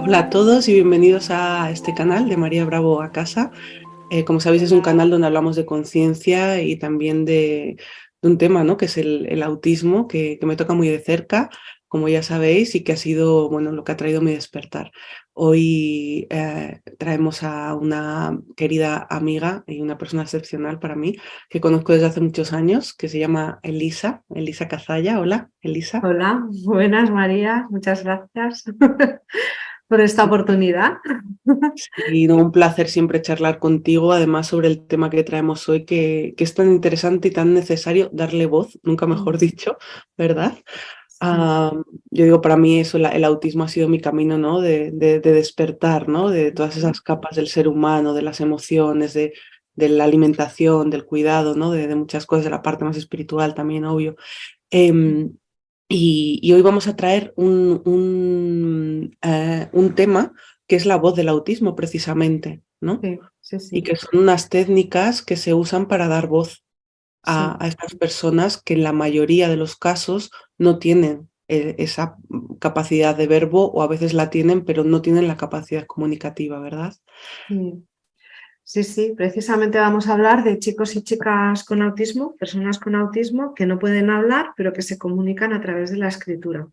Hola a todos y bienvenidos a este canal de María Bravo a Casa. Como sabéis, es un canal donde hablamos de conciencia y también de un tema, ¿no? Que es el autismo, que me toca muy de cerca, como ya sabéis, y que ha sido, bueno, lo que ha traído mi despertar. Hoy traemos a una querida amiga y una persona excepcional para mí, que conozco desde hace muchos años, que se llama Elisa Cazalla. Hola, Elisa. Hola, buenas María, muchas gracias por esta oportunidad. Y no, un placer siempre charlar contigo, además sobre el tema que traemos hoy, que es tan interesante y tan necesario darle voz, nunca mejor dicho, ¿verdad? Sí, Ah, yo digo, para mí eso, el autismo ha sido mi camino, ¿no? De despertar, ¿no? De todas esas capas del ser humano, de las emociones, de la alimentación, del cuidado, ¿no? De muchas cosas, de la parte más espiritual también, obvio. Em, y hoy vamos a traer un tema que es la voz del autismo, precisamente, ¿no? sí, sí, Y sí, que son unas técnicas que se usan para dar voz sí, a estas personas que en la mayoría de los casos no tienen esa capacidad de verbo, o a veces la tienen, pero no tienen la capacidad comunicativa, ¿verdad? sí, sí, sí. Precisamente vamos a hablar de chicos y chicas con autismo, personas con autismo que no pueden hablar, pero que se comunican a través de la escritura.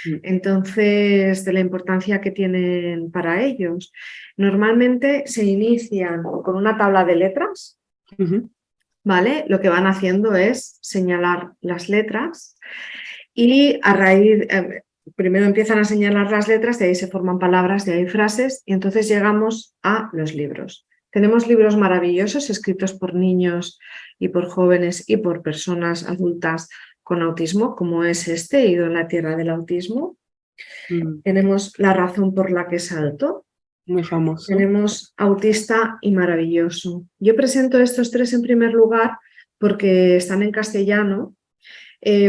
Mm. Entonces, de la importancia que tienen para ellos. Normalmente se inician con una tabla de letras, Ujú. ¿vale? Lo que van haciendo es señalar las letras. Y a raíz, primero empiezan a señalar las letras, de ahí se forman palabras, de ahí frases, y entonces llegamos a los libros. Tenemos libros maravillosos escritos por niños y por jóvenes y por personas adultas con autismo, como es este, Ido en la Tierra del Autismo. Mm. Tenemos La razón por la que salto. Muy famoso. Tenemos Autista y Maravilloso. Yo presento estos tres en primer lugar porque están en castellano,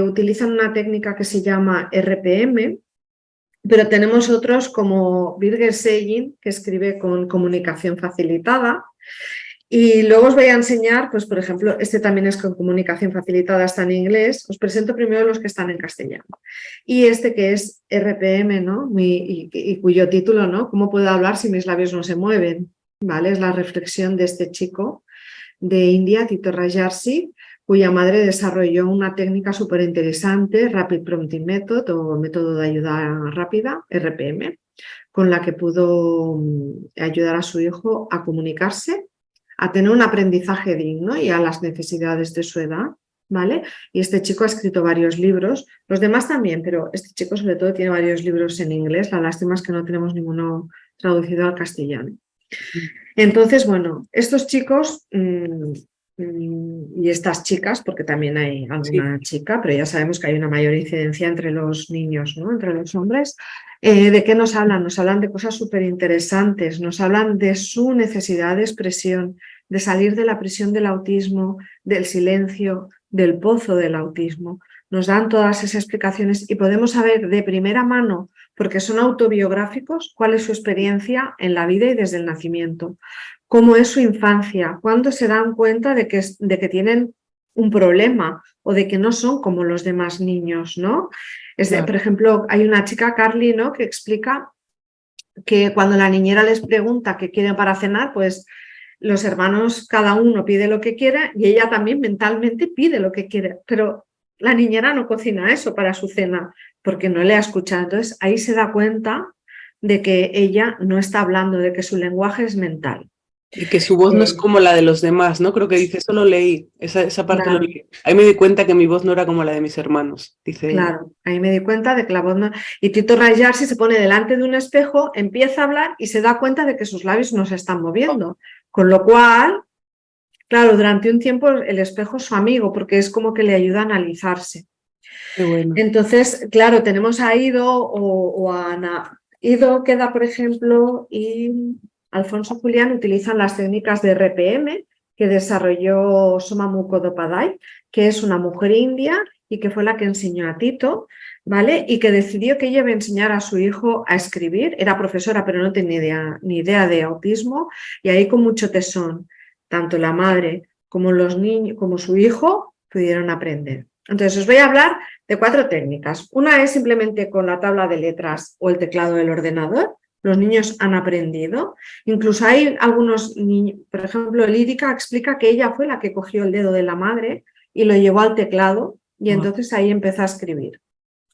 utilizan una técnica que se llama RPM, pero tenemos otros como Birger Seyin, que escribe con comunicación facilitada. Y luego os voy a enseñar, pues por ejemplo, este también es con comunicación facilitada, está en inglés. Os presento primero los que están en castellano. Y este que es RPM, ¿no? Y cuyo título, ¿no? ¿Cómo puedo hablar si mis labios no se mueven? ¿Vale? Es la reflexión de este chico de India, Tito Rajarsi, cuya madre desarrolló una técnica súper interesante, Rapid Prompting Method o método de ayuda rápida, RPM, con la que pudo ayudar a su hijo a comunicarse, a tener un aprendizaje digno y a las necesidades de su edad. ¿Vale? Y este chico ha escrito varios libros, los demás también, pero este chico sobre todo tiene varios libros en inglés. La lástima es que no tenemos ninguno traducido al castellano. Mm. Entonces, bueno, estos chicos y estas chicas, porque también hay Sí. alguna chica, pero ya sabemos que hay una mayor incidencia entre los niños, ¿no? Entre los hombres. ¿De qué nos hablan? Nos hablan de cosas súper interesantes, nos hablan de su necesidad de expresión, de salir de la prisión del autismo, del silencio, del pozo del autismo. Nos dan todas esas explicaciones y podemos saber de primera mano, porque son autobiográficos, cuál es su experiencia en la vida y desde el nacimiento, cómo es su infancia, cuándo se dan cuenta de que tienen un problema o de que no son como los demás niños, ¿no? Por Claro. ejemplo, hay una chica, Carly, ¿no? Que explica que cuando la niñera les pregunta qué quieren para cenar, pues los hermanos cada uno pide lo que quiera y ella también mentalmente pide lo que quiere, pero la niñera no cocina eso para su cena porque no le ha escuchado. Entonces ahí se da cuenta de que ella no está hablando, de que su lenguaje es mental. Y que su voz no es Eh, como la de los demás, ¿no? Creo que dice, eso lo leí, esa parte lo claro, leí. Ahí me di cuenta que mi voz no era como la de mis hermanos, dice ella. claro, ahí me di cuenta de que la voz no... Y Tito Rajarsi se pone delante de un espejo, empieza a hablar y se da cuenta de que sus labios no se están Oh, moviendo. Con lo cual, claro, durante un tiempo el espejo es su amigo porque es como que le ayuda a analizarse. qué bueno. Entonces, claro, tenemos a Ido o a Ana. Ido queda, por ejemplo, y Alfonso Julián utilizan las técnicas de RPM que desarrolló Soma Mukhopadhyay, que es una mujer india y que fue la que enseñó a Tito, ¿vale? Y que decidió que ella iba a enseñar a su hijo a escribir. Era profesora, pero no tenía ni idea de autismo, y ahí con mucho tesón, tanto la madre como los niños, como su hijo, pudieron aprender. Entonces, os voy a hablar de 4 técnicas. Una es simplemente con la tabla de letras o el teclado del ordenador, los niños han aprendido. Incluso hay algunos niños, por ejemplo, Lírica explica que ella fue la que cogió el dedo de la madre y lo llevó al teclado y entonces ahí empezó a escribir,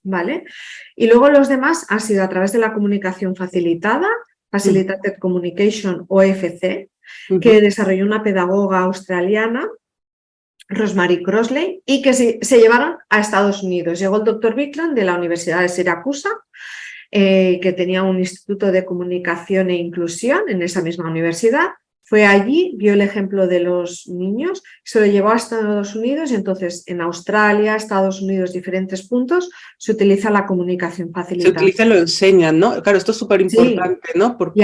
¿vale? Y luego los demás han sido a través de la comunicación facilitada, Facilitated Communication o FC, que desarrolló una pedagoga australiana, Rosemary Crossley, y que se llevaron a Estados Unidos. Llegó el doctor Bikland de la Universidad de Siracusa, que tenía un instituto de comunicación e inclusión en esa misma universidad. Fue allí, vio el ejemplo de los niños, se lo llevó a Estados Unidos y entonces en Australia, Estados Unidos, diferentes puntos, se utiliza la comunicación facilitada. Se utiliza y lo enseñan, ¿no? Claro, esto es súper importante, sí. ¿No? Porque,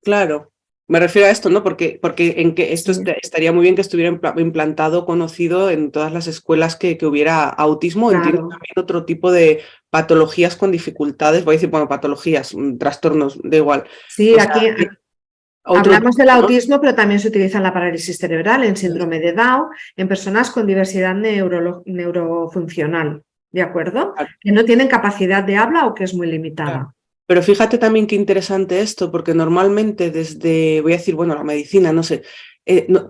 claro, me refiero a esto, ¿no? Porque en que esto estaría muy bien que estuviera implantado, conocido en todas las escuelas que hubiera autismo. Claro. Entiendo también otro tipo de patologías con dificultades, voy a decir, bueno, patologías, trastornos, da igual. Sí, aquí hablamos del autismo, pero también se utiliza en la parálisis cerebral, en síndrome de Down, en personas con diversidad neurofuncional, ¿de acuerdo? Claro. Que no tienen capacidad de habla o que es muy limitada. Claro. Pero fíjate también qué interesante esto, porque normalmente desde, voy a decir, bueno, la medicina, no sé,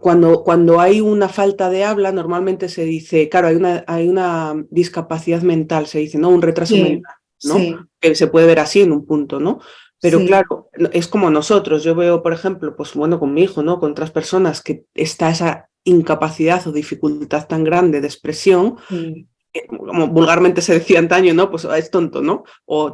cuando hay una falta de habla, normalmente se dice, claro, hay una discapacidad mental, se dice, ¿no? Un retraso mental, ¿no? Sí. Que se puede ver así en un punto, ¿no? Pero claro, es como nosotros, yo veo, por ejemplo, pues bueno, con mi hijo, ¿no? Con otras personas que está esa incapacidad o dificultad tan grande de expresión, como vulgarmente se decía antaño, ¿no? Pues es tonto, ¿no? O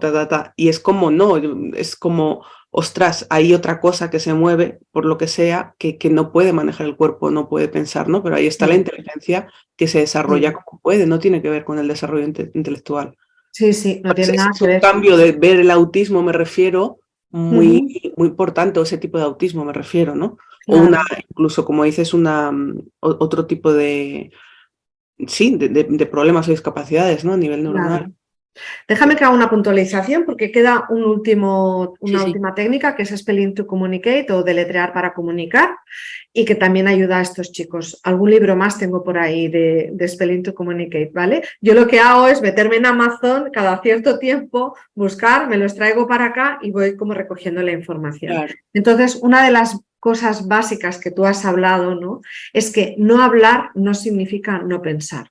y es como, no, es como, ostras, hay otra cosa que se mueve, por lo que sea, que no puede manejar el cuerpo, no puede pensar, ¿no? Pero ahí está la inteligencia que se desarrolla como puede, no tiene que ver con el desarrollo intelectual. Sí, sí, no tiene nada que ver. Es un cambio de ver el autismo, me refiero, muy importante, o ese tipo de autismo, me refiero, ¿no? Claro. O incluso, como dices, otro tipo de problemas o discapacidades, ¿no? A nivel neuronal. Claro. Déjame que haga una puntualización porque queda una última técnica que es Spelling to Communicate o deletrear para comunicar y que también ayuda a estos chicos. Algún libro más tengo por ahí de Spelling to Communicate, ¿vale? Yo lo que hago es meterme en Amazon cada cierto tiempo, buscar, me los traigo para acá y voy como recogiendo la información. Claro. Entonces, una de las cosas básicas que tú has hablado, ¿no? Es que no hablar no significa no pensar.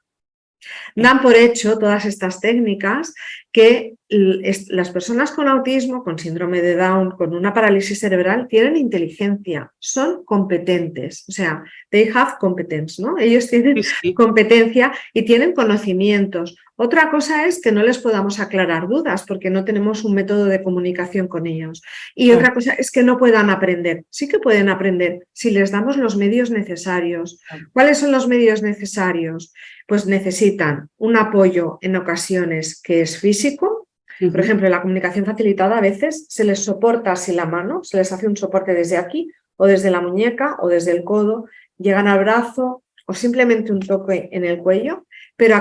Dan por hecho todas estas técnicas que las personas con autismo, con síndrome de Down, con una parálisis cerebral, tienen inteligencia, son competentes, o sea, they have competence, ¿no? Ellos tienen competencia y tienen conocimientos. Otra cosa es que no les podamos aclarar dudas porque no tenemos un método de comunicación con ellos. Y otra cosa es que no puedan aprender. Sí que pueden aprender si les damos los medios necesarios. ¿Cuáles son los medios necesarios? Pues necesitan un apoyo en ocasiones que es físico. Por ejemplo, en la comunicación facilitada a veces se les soporta así la mano, se les hace un soporte desde aquí o desde la muñeca o desde el codo, llegan al brazo o simplemente un toque en el cuello, pero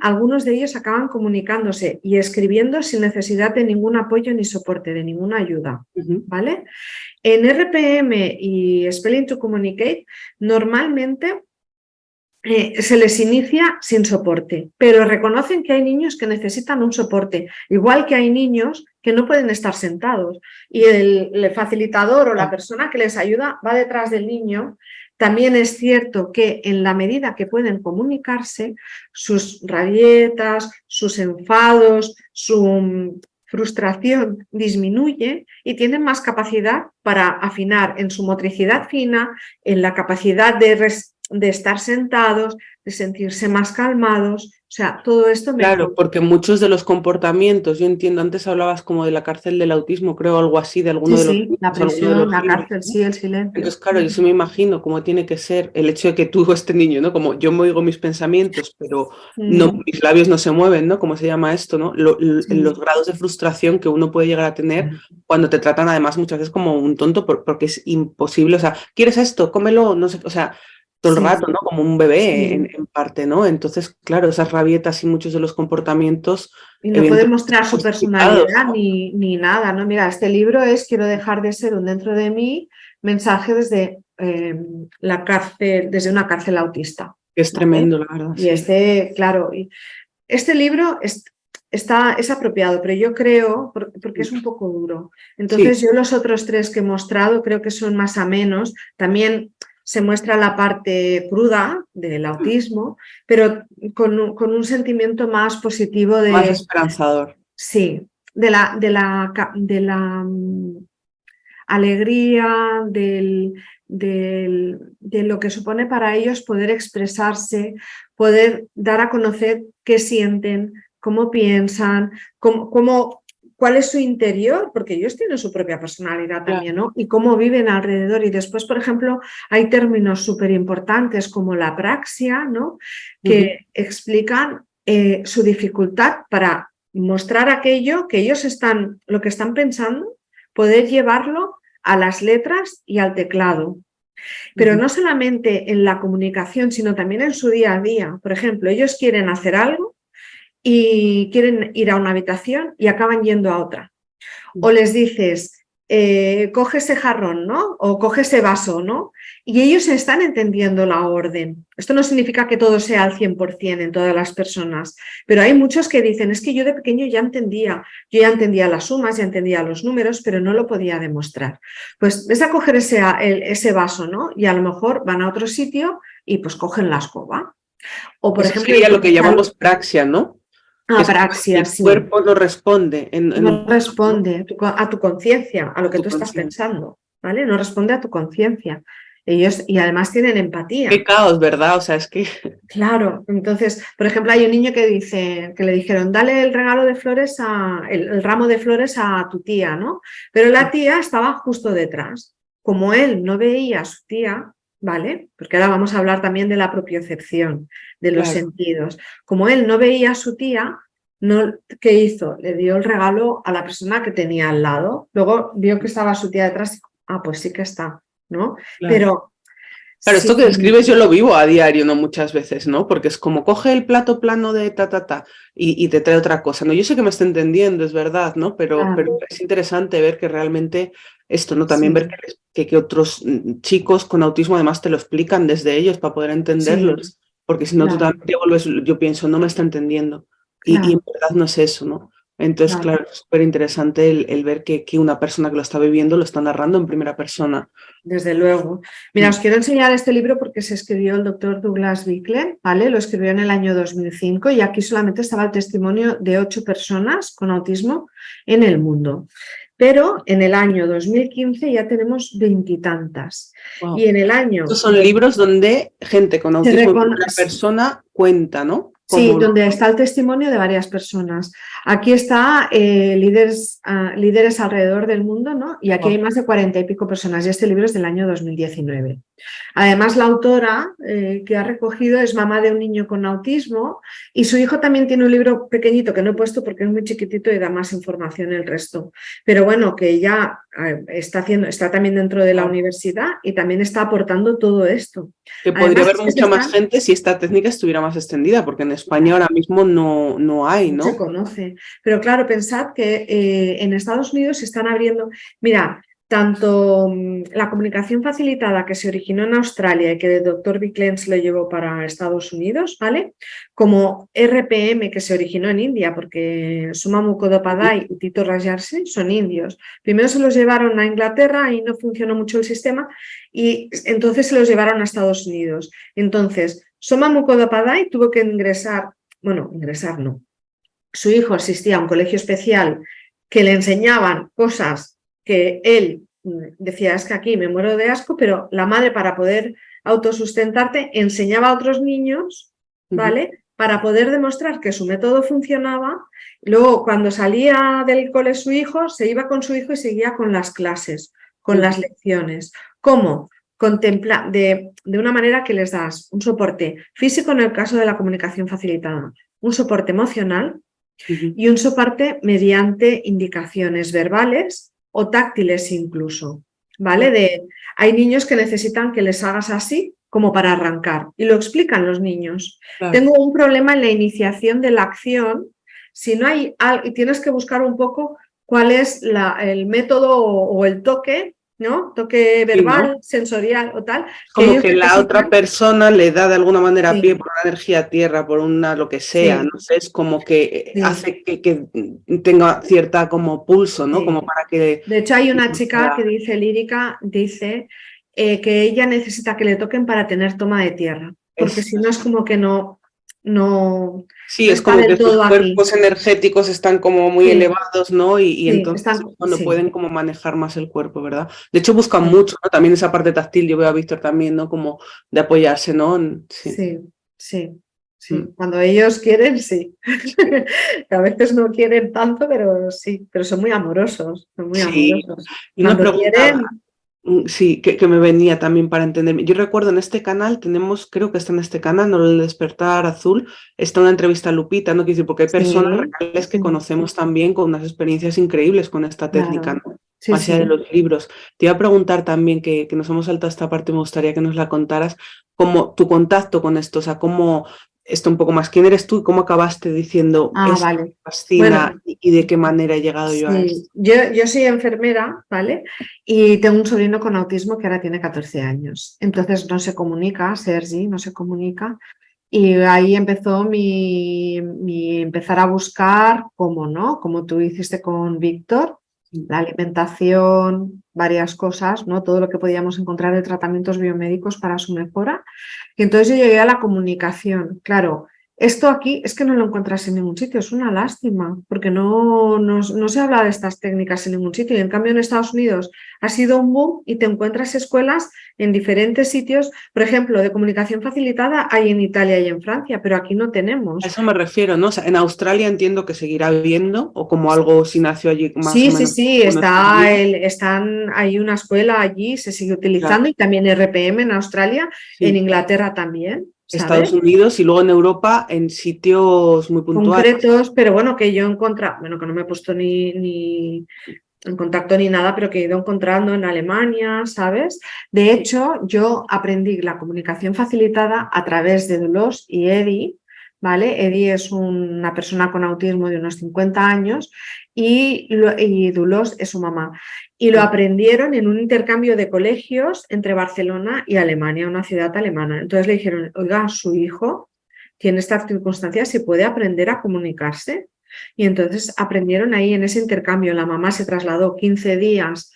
algunos de ellos acaban comunicándose y escribiendo sin necesidad de ningún apoyo ni soporte, de ninguna ayuda, ¿vale? En RPM y Spelling to Communicate normalmente se les inicia sin soporte, pero reconocen que hay niños que necesitan un soporte, igual que hay niños que no pueden estar sentados y el facilitador o la persona que les ayuda va detrás del niño. También es cierto que en la medida que pueden comunicarse, sus rabietas, sus enfados, su frustración disminuye y tienen más capacidad para afinar en su motricidad fina, en la capacidad de estar sentados, de sentirse más calmados, o sea, todo esto mejora. Claro, porque muchos de los comportamientos, yo entiendo, antes hablabas como de la cárcel del autismo, creo, algo así, de alguno de los... Sí, la presión, la cárcel, sí, el silencio. Entonces, claro, yo sí me imagino cómo tiene que ser el hecho de que tú, este niño, ¿no? Como yo me oigo mis pensamientos, pero no, mis labios no se mueven, ¿no? ¿Cómo se llama esto, no? Los grados de frustración que uno puede llegar a tener cuando te tratan además muchas veces como un tonto porque es imposible, o sea, ¿quieres esto? Cómelo, no sé, o sea... todo el rato, ¿no? Como un bebé en parte, ¿no? Entonces, claro, esas rabietas y muchos de los comportamientos... Y no puede mostrar su personalidad, ¿no? ni nada, ¿no? Mira, este libro es Quiero dejar de ser un dentro de mí, mensaje desde la cárcel, desde una cárcel autista. Es tremendo, la verdad. Y claro, este libro es apropiado, pero yo creo, porque es un poco duro. Entonces yo los otros 3 que he mostrado creo que son más amenos. También se muestra la parte cruda del autismo, pero con un sentimiento más positivo de... Más esperanzador. Sí, de la alegría, de lo que supone para ellos poder expresarse, poder dar a conocer qué sienten, cómo piensan, cuál es su interior, porque ellos tienen su propia personalidad también, ¿no? Y cómo viven alrededor. Y después, por ejemplo, hay términos súper importantes como la apraxia, ¿no? Que explican su dificultad para mostrar aquello que ellos lo que están pensando, poder llevarlo a las letras y al teclado. Pero no solamente en la comunicación, sino también en su día a día. Por ejemplo, ellos quieren hacer algo y quieren ir a una habitación y acaban yendo a otra. O les dices, coge ese jarrón, ¿no? O coge ese vaso, ¿no? Y ellos están entendiendo la orden. Esto no significa que todo sea al 100% en todas las personas, pero hay muchos que dicen, es que yo de pequeño ya entendía las sumas, ya entendía los números, pero no lo podía demostrar. Pues es a coger ese vaso, ¿no? Y a lo mejor van a otro sitio y pues cogen la escoba. O por ejemplo, sería lo que llamamos praxia, ¿no? Praxia, sí. El cuerpo no responde. No responde a tu conciencia, a lo que tú estás pensando, ¿vale? No responde a tu conciencia. Ellos, y además tienen empatía. Qué caos, ¿verdad? O sea, es que... Claro, entonces, por ejemplo, hay un niño que le dijeron, dale el regalo de flores, el ramo de flores a tu tía, ¿no? Pero la tía estaba justo detrás. Como él no veía a su tía, ¿vale? Porque ahora vamos a hablar también de la propiocepción, de los sentidos. Como él no veía a su tía, ¿qué hizo? Le dio el regalo a la persona que tenía al lado. Luego vio que estaba su tía detrás y dijo, pues sí que está, ¿no? Pero claro, esto que describes yo lo vivo a diario, ¿no? Muchas veces, ¿no? Porque es como coge el plato plano de y te trae otra cosa, ¿no? Yo sé que me está entendiendo, es verdad, ¿no? Pero es interesante ver que realmente esto, ¿no? También ver que otros chicos con autismo además te lo explican desde ellos para poder entenderlos, porque si no tú también te vuelves, yo pienso, no me está entendiendo. Y en verdad no es eso, ¿no? Entonces, claro, es súper interesante el ver que una persona que lo está viviendo lo está narrando en primera persona. Desde luego. Mira, os quiero enseñar este libro porque se escribió el doctor Douglas Bickle, ¿vale? Lo escribió en el año 2005 y aquí solamente estaba el testimonio de 8 personas con autismo en el mundo. Pero en el año 2015 ya tenemos 20 y tantas. Wow. Y en el año... Estos son libros donde gente con autismo en primera persona cuenta, ¿no? Sí, donde está el testimonio de varias personas. Aquí está líderes alrededor del mundo, ¿no? Y aquí hay más de 40 y pico personas y este libro es del año 2019. Además, la autora que ha recogido es mamá de un niño con autismo y su hijo también tiene un libro pequeñito que no he puesto porque es muy chiquitito y da más información el resto. Pero bueno, que ella está también dentro de la universidad y también está aportando todo esto. Que podría haber mucha más gente si esta técnica estuviera más extendida, porque en España ahora mismo no hay, ¿no? No se conoce. Pero claro, pensad que en Estados Unidos se están abriendo... Mira, tanto la comunicación facilitada que se originó en Australia y que el doctor Bickle lo llevó para Estados Unidos, ¿vale? Como RPM que se originó en India, porque Suma Mukhopadhyay y Tito Rajarse son indios. Primero se los llevaron a Inglaterra y no funcionó mucho el sistema y entonces se los llevaron a Estados Unidos. Entonces, Soma Mukhopadhyay tuvo que ingresar no. Su hijo asistía a un colegio especial que le enseñaban cosas que él decía, es que aquí me muero de asco, pero la madre para poder autosustentarte enseñaba a otros niños, ¿vale? Para poder demostrar que su método funcionaba. Luego, cuando salía del cole su hijo, se iba con su hijo y seguía con las clases, con las lecciones. ¿Cómo? De una manera que les das un soporte físico en el caso de la comunicación facilitada, un soporte emocional y un soporte mediante indicaciones verbales o táctiles incluso, ¿vale? Hay niños que necesitan que les hagas así como para arrancar y lo explican los niños. Tengo un problema en la iniciación de la acción, si no hay, y tienes que buscar un poco cuál es el método o el toque ¿no? Toque Sí, ¿no? verbal, sensorial o tal, que Como ellos que la otra necesitan. persona le da de alguna manera pie Sí, por una energía tierra, por una lo que sea, sí, no sé, es como que sí, hace que tenga cierta como pulso, ¿no? Como sí. para que De hecho, hay una chica que pueda... dice, lírica, dice que ella necesita que le toquen para tener toma de tierra, porque Es, si no es como que no, sí, no es está como del que sus todo aquí. cuerpos energéticos están como muy Sí, elevados, ¿no? Y sí, entonces es están, cuando sí, pueden como manejar más el cuerpo, ¿verdad? De hecho, buscan sí, mucho, ¿no? También esa parte táctil, yo veo a Víctor también, ¿no? Como de apoyarse, ¿no? Sí. sí, sí, Mm. sí. Cuando ellos quieren, sí. Que a veces no quieren tanto, pero sí, pero son muy amorosos, son muy Sí. amorosos. Y una Cuando pregunta, quieren, sí, que me venía también para entenderme. Yo recuerdo en este canal, tenemos, creo que está en este canal, no el Despertar Azul, está una entrevista a Lupita, ¿no? Quiero decir, porque hay personas sí, reales que sí, conocemos también con unas experiencias increíbles con esta técnica, claro, ¿no? sí, Más allá de sí. los libros. Te iba a preguntar también, que nos hemos saltado esta parte, me gustaría que nos la contaras, cómo tu contacto con esto, o sea, cómo, esto un poco más, ¿quién eres tú y cómo acabaste diciendo, Ah, esto vale. me fascina Bueno, y de qué manera he llegado yo a sí, esto? yo soy enfermera, ¿vale? Y tengo un sobrino con autismo que ahora tiene 14 años. Entonces no se comunica, Sergi no se comunica. Y ahí empezó mi empezar a buscar cómo, ¿no? Como tú hiciste con Víctor, la alimentación, varias cosas, ¿no? Todo lo que podíamos encontrar de tratamientos biomédicos para su mejora. Y entonces yo llegué a la comunicación. Claro, esto aquí es que no lo encuentras en ningún sitio, es una lástima, porque no se habla de estas técnicas en ningún sitio. Y en cambio en Estados Unidos ha sido un boom y te encuentras escuelas en diferentes sitios. Por ejemplo, de comunicación facilitada hay en Italia y en Francia, pero aquí no A tenemos. eso me refiero, ¿no? O sea, en Australia entiendo que seguirá habiendo, o como algo si nació allí más o Sí, sí, menos sí, conocido. hay una escuela allí, se sigue utilizando Claro, y también RPM en Australia, en sí. Inglaterra también, Estados ¿sabes? Unidos y luego en Europa en sitios muy puntuales. Concretos, pero bueno, que yo he encontrado, bueno, que no me he puesto ni en contacto ni nada, pero que he ido encontrando en Alemania, ¿sabes? De hecho, yo aprendí la comunicación facilitada a través de Dulos y Edi, ¿vale? Edi es una persona con autismo de unos 50 años y Dulos es su mamá. Y lo aprendieron en un intercambio de colegios entre Barcelona y Alemania, una ciudad alemana. Entonces le dijeron, oiga, su hijo tiene estas circunstancias, se puede aprender a comunicarse. Y entonces aprendieron ahí en ese intercambio. La mamá se trasladó 15 días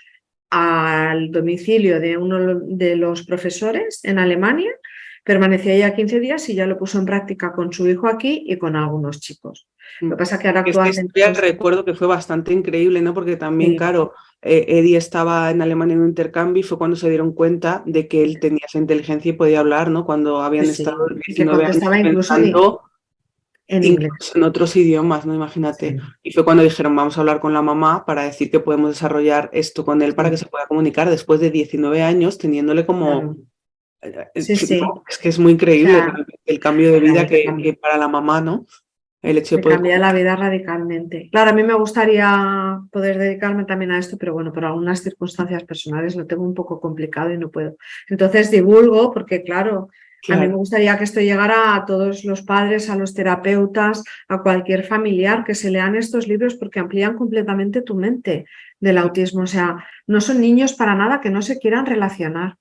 al domicilio de uno de los profesores en Alemania, permaneció ya 15 días y ya lo puso en práctica con su hijo aquí y con algunos chicos. Lo que pasa es que ahora Esta actualmente historia recuerdo que fue bastante increíble, ¿no? Porque también, sí, claro, Eddie estaba en Alemania en un intercambio y fue cuando se dieron cuenta de que él tenía esa inteligencia y podía hablar, ¿no? Cuando sí, habían estado sí, y que 19 años contestaba incluso pensando en inglés. incluso en otros idiomas, ¿no? Imagínate. Sí, Y fue cuando dijeron, vamos a hablar con la mamá para decir que podemos desarrollar esto con él para que sí, se pueda comunicar después de 19 años, teniéndole como... claro. Sí, sí. O Es que es muy increíble sea, realmente el cambio de vida claro, te que cambia. para la mamá, ¿no? El hecho de Me poder cambia la comunicar. vida radicalmente. Claro, a mí me gustaría poder dedicarme también a esto, pero bueno, por algunas circunstancias personales lo tengo un poco complicado y no puedo. Entonces divulgo porque, claro, a mí me Claro. gustaría que esto llegara a todos los padres, a los terapeutas, a cualquier familiar, que se lean estos libros porque amplían completamente tu mente del autismo. O sea, no son niños para nada que no se quieran relacionar.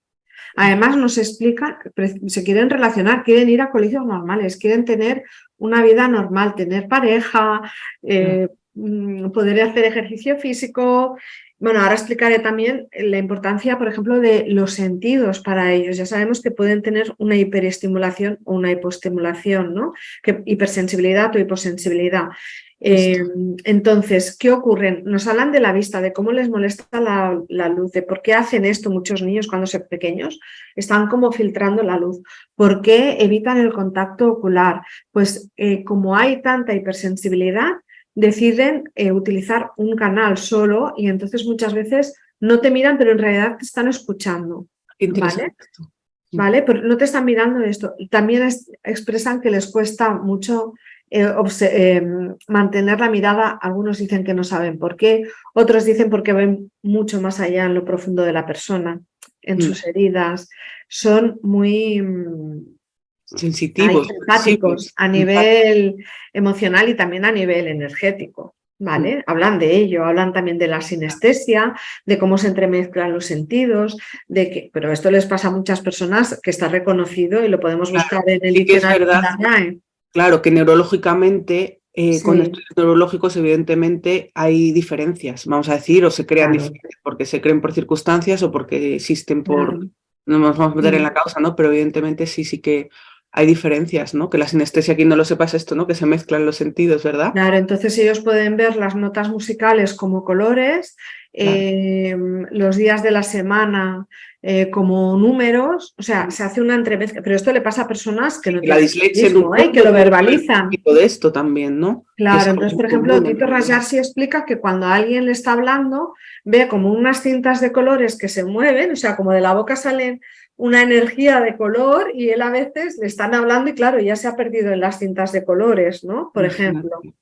Además, nos explica que se quieren relacionar, quieren ir a colegios normales, quieren tener una vida normal, tener pareja, poder hacer ejercicio físico. Bueno, ahora explicaré también la importancia, por ejemplo, de los sentidos para ellos. Ya sabemos que pueden tener una hiperestimulación o una hipostimulación, ¿no? Que hipersensibilidad o hiposensibilidad. Justo. Entonces, ¿qué ocurre? Nos hablan de la vista, de cómo les molesta la luz, de por qué hacen esto muchos niños cuando son pequeños, están como filtrando la luz. ¿Por qué evitan el contacto ocular? Pues como hay tanta hipersensibilidad, deciden utilizar un canal solo y entonces muchas veces no te miran, pero en realidad te están escuchando, Qué ¿vale? interesante esto. ¿Vale? Pero no te están mirando esto. También expresan que les cuesta mucho mantener la mirada. Algunos dicen que no saben por qué, otros dicen porque ven mucho más allá en lo profundo de la persona, en Mm. sus heridas. Son muy Sensitivos, empáticos sensibles. a nivel emocional y también a nivel energético. ¿vale? Hablan de ello, hablan también de la sinestesia, de cómo se entremezclan los sentidos, pero esto les pasa a muchas personas, que está reconocido y lo podemos buscar en el Sí que es diccionario de verdad, la RAE. claro, que neurológicamente, con Sí, estudios neurológicos, evidentemente hay diferencias, vamos a decir, o se crean claro, diferencias, porque se creen por circunstancias o porque existen por, claro. no nos vamos a meter en Mm. la causa, ¿no? Pero evidentemente sí que hay diferencias, ¿no? Que la sinestesia, quien no lo sepa, es esto, ¿no? Que se mezclan los sentidos, ¿verdad? Claro, entonces ellos pueden ver las notas musicales como colores, Claro. los días de la semana como números, o sea, se hace una entremezcla, pero esto le pasa a personas que no Y la tienen dislexia en un autismo, que punto lo tiene que ver un verbalizan. poquito de esto también, ¿no? Que es Claro, algo entonces, muy por ejemplo, común en Tito realidad. Rajarsi explica que cuando alguien le está hablando, ve como unas cintas de colores que se mueven, o sea, como de la boca salen una energía de color y él a veces le están hablando y claro, ya se ha perdido en las cintas de colores, ¿no? Por ejemplo, Imagínate.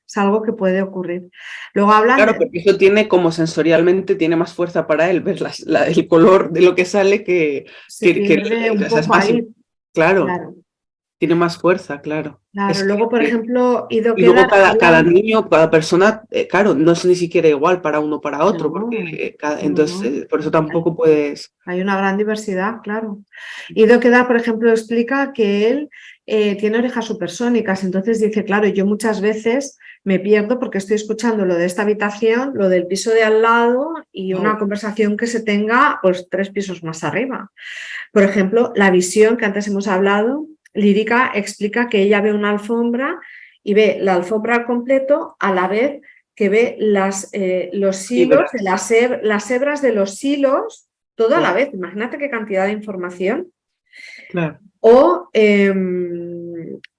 es algo que puede ocurrir. Luego hablan Claro, de... porque eso tiene como sensorialmente, tiene más fuerza para él, ver el color de lo que sale Se pierde o un sea, es poco más, ahí, claro, claro. tiene más fuerza, claro. Claro, Es luego, por que, ejemplo, Ido y luego Quedar cada habla... niño, cada persona, claro, no es ni siquiera igual para uno o para otro, porque No, entonces no. por eso tampoco puedes. Hay una gran diversidad, claro. Ido Queda, por ejemplo, explica que él tiene orejas supersónicas, entonces dice, claro, yo muchas veces me pierdo porque estoy escuchando lo de esta habitación, lo del piso de al lado y una Claro. conversación que se tenga pues 3 pisos más arriba. Por ejemplo, la visión que antes hemos hablado, Lírica explica que ella ve una alfombra y ve la alfombra al completo a la vez que ve los hilos, de Fibras, las hebras de los hilos, todo a la claro, vez. Imagínate qué cantidad de información. claro. O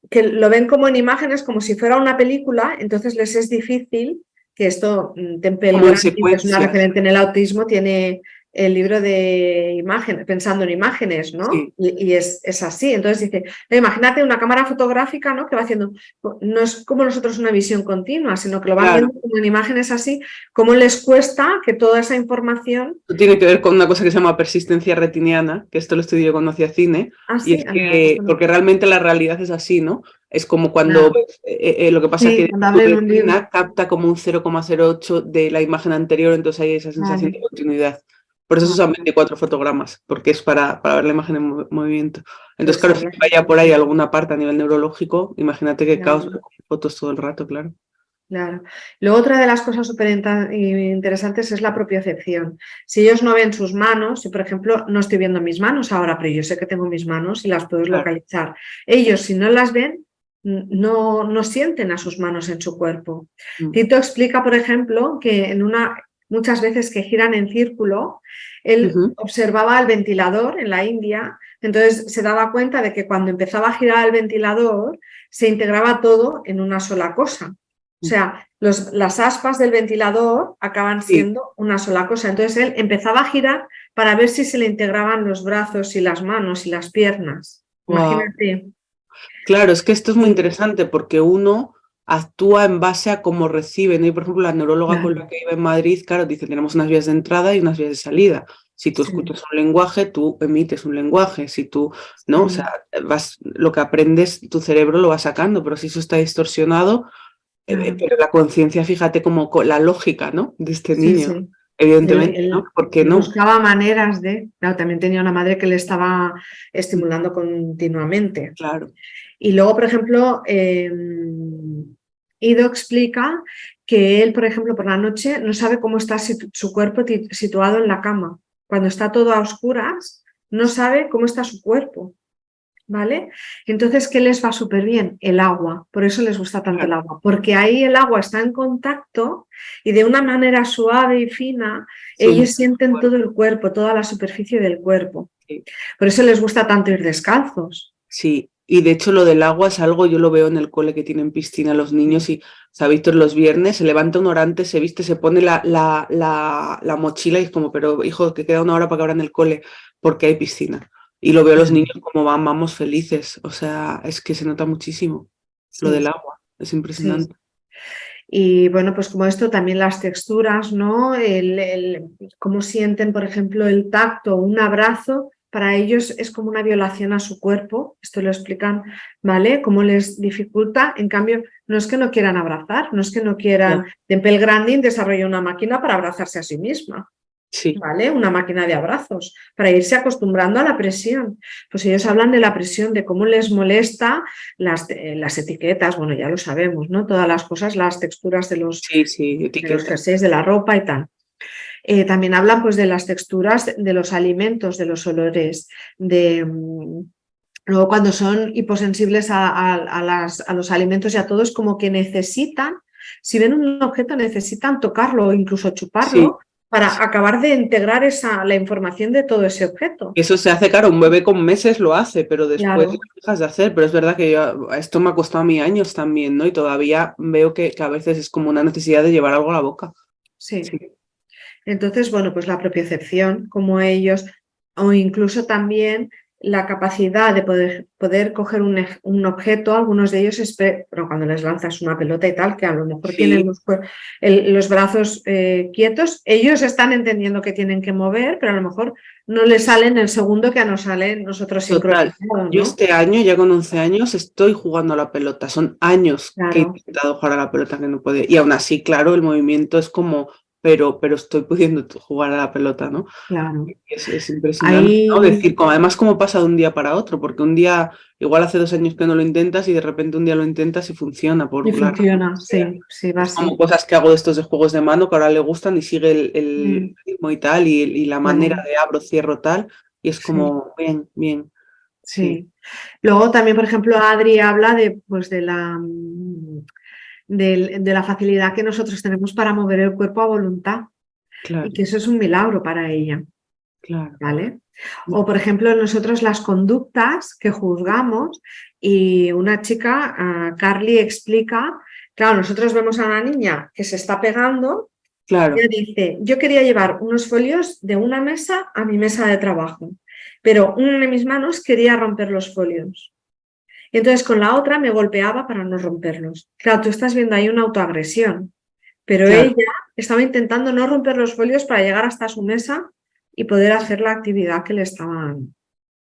que lo ven como en imágenes, como si fuera una película, entonces les es difícil, que esto, Temple Como en Grandin, que es una secuencias, referente en el autismo, tiene el libro de imágenes, pensando en imágenes, ¿no? sí. Y es así. Entonces dice, imagínate una cámara fotográfica, ¿no? Que va haciendo, no es como nosotros una visión continua, sino que lo van Claro. viendo como en imágenes así, cómo les cuesta que toda esa información... Esto tiene que ver con una cosa que se llama persistencia retiniana, que esto lo estudié cuando hacía cine, Ah, y sí, es mira, esto que, no. porque realmente la realidad es así, ¿no? Es como cuando Claro. lo que pasa Sí, que cuando tu abren un libro. retina capta como un 0,08 de la imagen anterior, entonces hay esa sensación de Vale. continuidad. Por eso se usan 24 fotogramas, porque es para ver la imagen en movimiento. Entonces, Pues claro, si habla. vaya por ahí alguna parte a nivel neurológico, imagínate qué caos ver Claro, fotos todo el rato, claro. claro. Luego, otra de las cosas súper interesantes es la propiocepción. Si ellos no ven sus manos, si por ejemplo no estoy viendo mis manos ahora, pero yo sé que tengo mis manos y las puedo Claro. localizar. Ellos, si no las ven, no sienten a sus manos en su cuerpo. Mm. Tito explica, por ejemplo, que muchas veces que giran en círculo, él Ujú. observaba el ventilador en la India, entonces se daba cuenta de que cuando empezaba a girar el ventilador, se integraba todo en una sola cosa. O sea, las aspas del ventilador acaban Sí, siendo una sola cosa. Entonces él empezaba a girar para ver si se le integraban los brazos y las manos y las piernas. wow. Imagínate. Claro, es que esto es muy interesante porque uno actúa en base a cómo recibe, ¿no? Y por ejemplo, la neuróloga con la Claro, que iba en Madrid, claro, dice, tenemos unas vías de entrada y unas vías de salida. Si tú sí, escuchas un lenguaje, tú emites un lenguaje. Si tú, ¿no? O sea, sí, lo que aprendes, tu cerebro lo va sacando, pero si eso está distorsionado, claro, pero la conciencia, fíjate como la lógica, ¿no? De este sí, niño, sí. Él, evidentemente, ¿no? él- ¿Por qué él no? buscaba maneras de... Claro, también tenía una madre que le estaba estimulando continuamente. Claro. Y luego, por ejemplo, Ido explica que él, por ejemplo, por la noche no sabe cómo está su cuerpo situado en la cama. Cuando está todo a oscuras, no sabe cómo está su cuerpo, ¿vale? Entonces, ¿qué les va súper bien? El agua. Por eso les gusta tanto el Claro. agua, porque ahí el agua está en contacto y de una manera suave y fina, Se ellos hunde el sienten todo cuerpo. el cuerpo, toda la superficie del cuerpo. Sí. Por eso les gusta tanto ir descalzos. Sí, y de hecho lo del agua es algo, yo lo veo en el cole que tienen piscina los niños y se ha visto los viernes, se levanta una hora antes, se viste, se pone la mochila y es como, pero hijo, que queda una hora para que abran el cole porque hay piscina. Y lo veo a los niños como vamos felices, o sea, es que se nota muchísimo lo Sí, del agua, es sí. impresionante. Y bueno, pues como esto, también las texturas, ¿no? Cómo sienten, por ejemplo, el tacto, un abrazo, para ellos es como una violación a su cuerpo, esto lo explican, ¿vale? Cómo les dificulta, en cambio, no es que no quieran abrazar, no es que no quieran, Temple Grandin desarrolló una máquina para abrazarse a sí misma. Sí. ¿Vale? Una máquina de abrazos, para irse acostumbrando a la presión. Pues ellos hablan de la presión, de cómo les molesta las etiquetas, bueno, ya lo sabemos, ¿no? Todas las cosas, las texturas de los jerseys, de la ropa y tal. También hablan pues de las texturas de los alimentos, de los olores, de... Luego cuando son hiposensibles a los alimentos y a todo, es como que necesitan, si ven un objeto, necesitan tocarlo o incluso chuparlo, sí, para acabar de integrar la información de todo ese objeto. Eso se hace, claro, un bebé con meses lo hace, pero después lo dejas de hacer. Pero es verdad que esto me ha costado a mí años también, ¿no? Y todavía veo que a veces es como una necesidad de llevar algo a la boca. Sí. Entonces, bueno, pues la propiocepción, como ellos, o incluso también la capacidad de poder coger un objeto, algunos de ellos, pero cuando les lanzas una pelota y tal, que a lo mejor tienen los brazos quietos, ellos están entendiendo que tienen que mover, pero a lo mejor no les salen el segundo que nos salen nosotros sincronizados, ¿no? Yo este año, ya con 11 años, estoy jugando a la pelota. Son años que he intentado jugar a la pelota que no puede. Y aún así, claro, el movimiento es como... Pero estoy pudiendo jugar a la pelota, ¿no? Claro. Es impresionante, ¿no? Decir, además, cómo pasa de un día para otro, porque un día, igual hace 2 años que no lo intentas y de repente un día lo intentas y funciona. Funciona, sí, va así. Como cosas que hago de estos de juegos de mano que ahora le gustan y sigue el ritmo y tal, y la manera de abro, cierro, tal, y es como bien. Sí. Luego también, por ejemplo, Adri habla pues de la facilidad que nosotros tenemos para mover el cuerpo a voluntad. Claro. Y que eso es un milagro para ella. Claro. ¿Vale? O, por ejemplo, nosotros las conductas que juzgamos, y una chica, Carly, explica, claro, nosotros vemos a una niña que se está pegando, claro. Y ella dice, yo quería llevar unos folios de una mesa a mi mesa de trabajo, pero una de mis manos quería romper los folios. Y entonces con la otra me golpeaba para no romperlos. Claro, tú estás viendo ahí una autoagresión, pero ella estaba intentando no romper los folios para llegar hasta su mesa y poder hacer la actividad que le estaban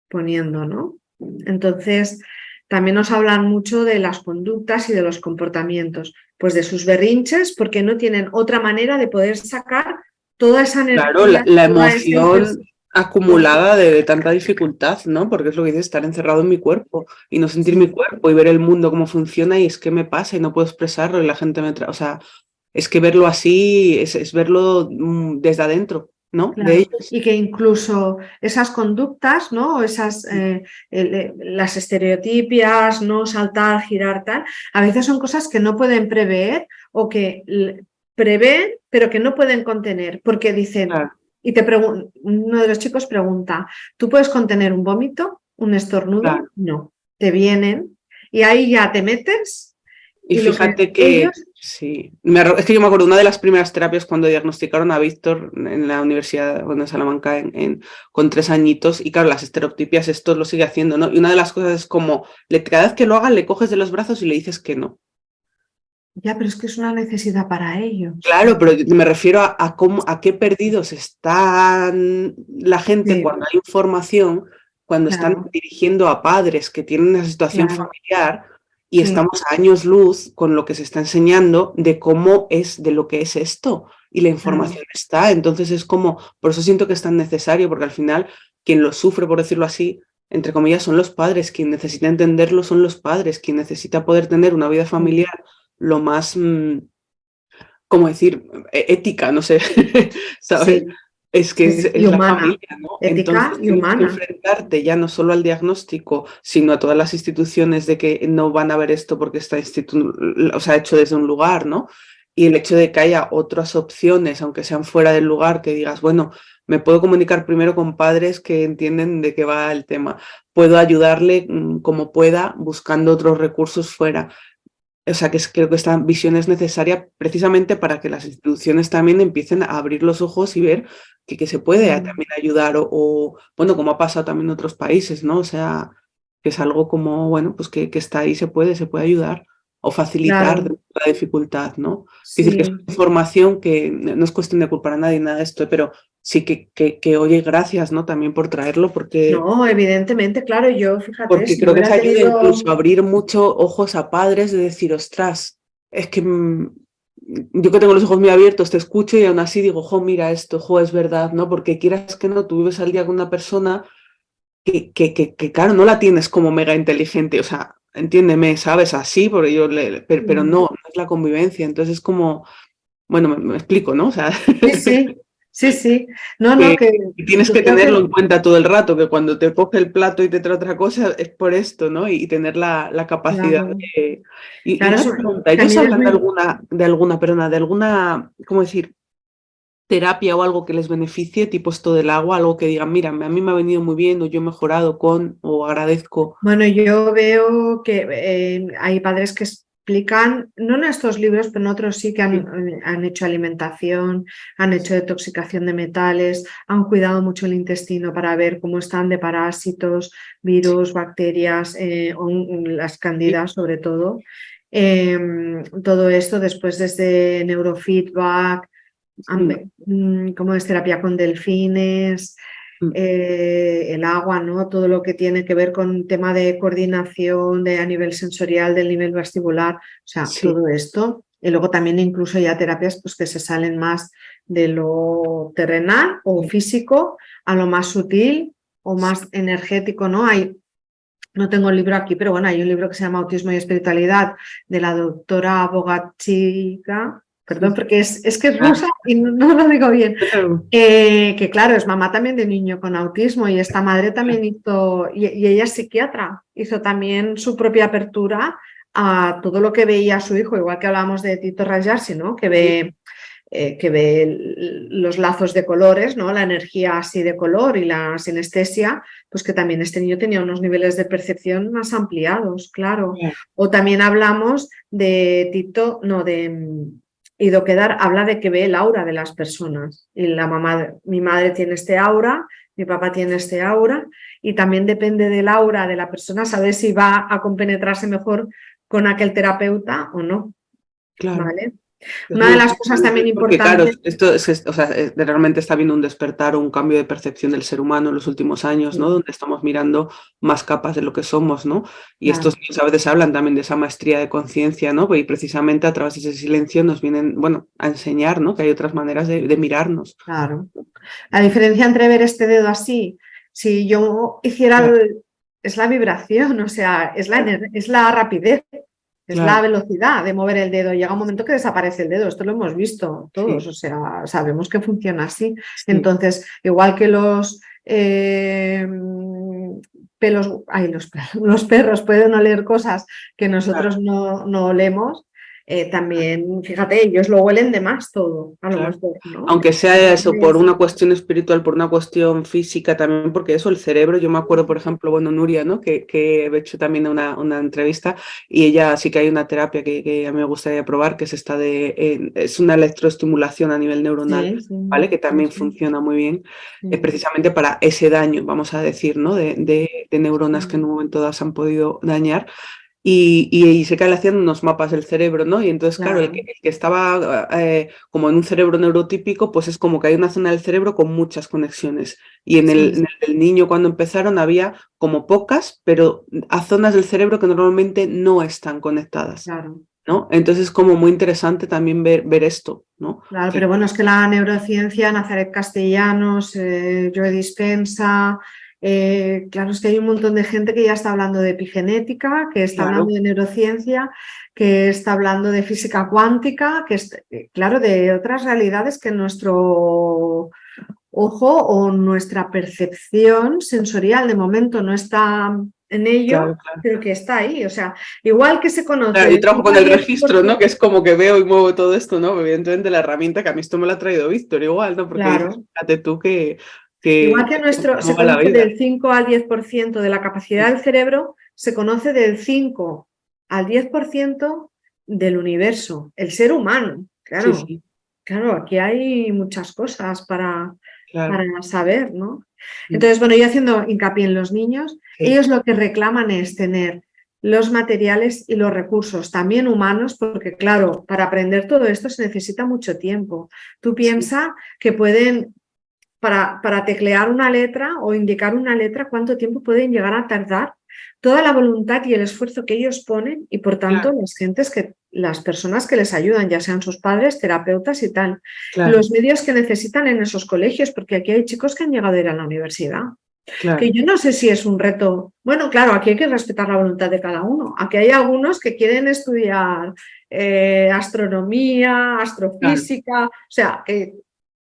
poniendo, ¿no? Entonces, también nos hablan mucho de las conductas y de los comportamientos, pues de sus berrinches, porque no tienen otra manera de poder sacar toda esa energía. Claro, la emoción acumulada de tanta dificultad, ¿no? Porque es lo que dices, estar encerrado en mi cuerpo y no sentir mi cuerpo y ver el mundo cómo funciona y es que me pasa y no puedo expresarlo y la gente me... O sea, es que verlo así es verlo desde adentro, ¿no? Claro. De ellos. Y que incluso esas conductas, ¿no? Esas, las estereotipias, no saltar, girar, tal, a veces son cosas que no pueden prever o que prevén, pero que no pueden contener, porque dicen, y uno de los chicos pregunta, ¿tú puedes contener un vómito, un estornudo? No, te vienen y ahí ya te metes. Y fíjate que, sí, es que yo me acuerdo, una de las primeras terapias cuando diagnosticaron a Víctor en la universidad, en Salamanca, con 3 añitos, y claro, las estereotipias, esto lo sigue haciendo, ¿no? Y una de las cosas es como, cada vez que lo hagan, le coges de los brazos y le dices que no. Ya, pero es que es una necesidad para ellos. Claro, pero me refiero a qué perdidos están la gente cuando hay información, cuando están dirigiendo a padres que tienen una situación familiar, y estamos a años luz con lo que se está enseñando de cómo es, de lo que es esto. Y la información está. Entonces es como, por eso siento que es tan necesario, porque al final quien lo sufre, por decirlo así, entre comillas, son los padres. Quien necesita entenderlo son los padres. Quien necesita poder tener una vida familiar lo más, ¿cómo decir? Ética, no sé, ¿sabes? Sí. Es que es la familia, ¿no? Ética entonces y tienes humana. que enfrentarte ya no solo al diagnóstico, sino a todas las instituciones de que no van a ver esto porque está hecho desde un lugar, ¿no? Y el hecho de que haya otras opciones, aunque sean fuera del lugar, que digas, bueno, me puedo comunicar primero con padres que entienden de qué va el tema. Puedo ayudarle como pueda buscando otros recursos fuera. O sea, creo que esta visión es necesaria precisamente para que las instituciones también empiecen a abrir los ojos y ver que se puede también ayudar bueno, como ha pasado también en otros países, ¿no? O sea, que es algo como, bueno, pues que está ahí, se puede ayudar o facilitar la dificultad, ¿no? Sí. Es decir, que es una información que no es cuestión de culpar a nadie, nada de esto, pero sí que oye, gracias, ¿no? También por traerlo, No, evidentemente, claro, yo, fíjate, porque si no creo que hubiera te ayuda tenido... incluso a abrir mucho ojos a padres de decir, ostras, es que yo que tengo los ojos muy abiertos te escucho y aún así digo, jo, mira esto, jo, es verdad, ¿no? Porque quieras que no, tú vives al día con una persona que claro, no la tienes como mega inteligente, o sea, entiéndeme, ¿sabes? Así, porque pero no, no es la convivencia, entonces es como, bueno, me explico, ¿no? O sea, Sí, sí, sí, sí. No, no, que que tienes yo que creo tenerlo que... en cuenta todo el rato, que cuando te coge el plato y te trae otra cosa es por esto, ¿no? Y tener la capacidad Claro, de... Y claro, una eso pregunta, ¿ellos también es hablan muy... perdona, de alguna, ¿cómo decir? Terapia o algo que les beneficie, tipo esto del agua, algo que digan, mira, a mí me ha venido muy bien, o yo he mejorado con, o agradezco. Bueno, yo veo que hay padres que explican, no en estos libros, pero en otros sí que Sí, han hecho alimentación, han hecho detoxicación de metales, han cuidado mucho el intestino para ver cómo están de parásitos, virus, bacterias, las sí, candidas sobre todo. Todo esto después desde neurofeedback, sí, como es terapia con delfines, el agua, ¿no? Todo lo que tiene que ver con tema de coordinación a nivel sensorial, del nivel vestibular, o sea, sí, todo esto. Y luego también incluso ya terapias pues, que se salen más de lo terrenal o sí, físico a lo más sutil o más energético, ¿no? No tengo el libro aquí, pero bueno, hay un libro que se llama Autismo y Espiritualidad de la doctora Bogachiga, perdón, sí. porque es que es Ah, rusa y no lo digo bien, claro, que claro, es mamá también de niño con autismo y esta madre también hizo, y ella es psiquiatra, hizo también su propia apertura a todo lo que veía su hijo, igual que hablábamos de Tito Rajarsi, ¿no? sí, Que ve los lazos de colores, ¿no? La energía así de color y la sinestesia, pues que también este niño tenía unos niveles de percepción más ampliados, claro. claro, O también hablamos de Tito, no, Ido Quedar, habla de que ve el aura de las personas. Y la mamá, mi madre tiene este aura, mi papá tiene este aura, y también depende del aura de la persona saber si va a compenetrarse mejor con aquel terapeuta o no, claro. ¿vale? Es Una muy de las cosas también interesante porque, claro, importantes, esto o sea, realmente está habiendo un despertar o un cambio de percepción del ser humano en los últimos años, ¿no? sí, Donde estamos mirando más capas de lo que somos, ¿no? Y estos claro, niños a veces hablan también de esa maestría de conciencia, ¿no? Y precisamente a través de ese silencio nos vienen, bueno, a enseñar, ¿no? Que hay otras maneras de mirarnos. claro. La diferencia entre ver este dedo así, si yo hiciera, Claro, es la vibración, o sea, claro, es la rapidez, es la claro, velocidad de mover el dedo. Llega un momento que desaparece el dedo, esto lo hemos visto todos, sí, o sea, sabemos que funciona así. sí, Entonces, igual que los pelos, ay, los perros pueden oler cosas que claro. nosotros no olemos, también, fíjate, ellos lo huelen de más todo, a lo Claro. mejor, ¿no? Aunque sea eso, por Entonces, una cuestión espiritual, por una cuestión física también, porque eso, el cerebro, yo me acuerdo, por ejemplo, bueno, Nuria, ¿no? Que he hecho también una entrevista y ella sí que hay una terapia que a mí me gustaría probar, que es esta es una electroestimulación a nivel neuronal, sí, sí, ¿vale? Que sí, también sí, funciona muy bien, sí, precisamente para ese daño, vamos a decir, ¿no? De neuronas que en sí, un momento dado se han podido dañar. Y sé que le hacían unos mapas del cerebro, ¿no? Y entonces, claro, claro, el que estaba como en un cerebro neurotípico, pues es como que hay una zona del cerebro con muchas conexiones. Y sí, en el del niño, cuando empezaron, había como pocas, pero a zonas del cerebro que normalmente no están conectadas, claro, ¿no? Entonces es como muy interesante también ver esto, ¿no? claro, Que, pero bueno, es que la neurociencia, Nazaret Castellanos, Joe Dispensa, claro, es que hay un montón de gente que ya está hablando de epigenética, que está hablando claro, de neurociencia, que está hablando de física cuántica, claro, de otras realidades que nuestro ojo o nuestra percepción sensorial de momento no está en ello, claro, claro. pero que está ahí. O sea, igual que se conoce Claro, yo del trabajo 5 con al el diez por registro, ¿no? Que ciento es como que veo y muevo todo esto, ¿no? Evidentemente la herramienta que a mí esto me lo ha traído Víctor, igual, ¿no? Porque dices, claro. fíjate tú Igual que se cómo va la conoce vida. del 5 al 10% de la capacidad del cerebro, se conoce del 5 al 10% del universo, el ser humano. Sí, Claro, sí, claro, aquí hay muchas cosas para claro. saber, ¿no? Mm, Entonces, bueno, yo haciendo hincapié en los niños, sí, ellos lo que reclaman es tener los materiales y los recursos, también humanos, porque claro, para aprender todo esto se necesita mucho tiempo. Tú sí, piensas que pueden para teclear una letra o indicar una letra, cuánto tiempo pueden llegar a tardar, toda la voluntad y el esfuerzo que ellos ponen y por tanto las personas que les ayudan, ya sean sus padres, terapeutas y tal, los medios que necesitan en esos colegios, porque aquí hay chicos que han llegado a ir a la universidad. Que yo no sé si es un reto. Bueno, claro, aquí hay que respetar la voluntad de cada uno. Aquí hay algunos que quieren estudiar astronomía, astrofísica, o sea, que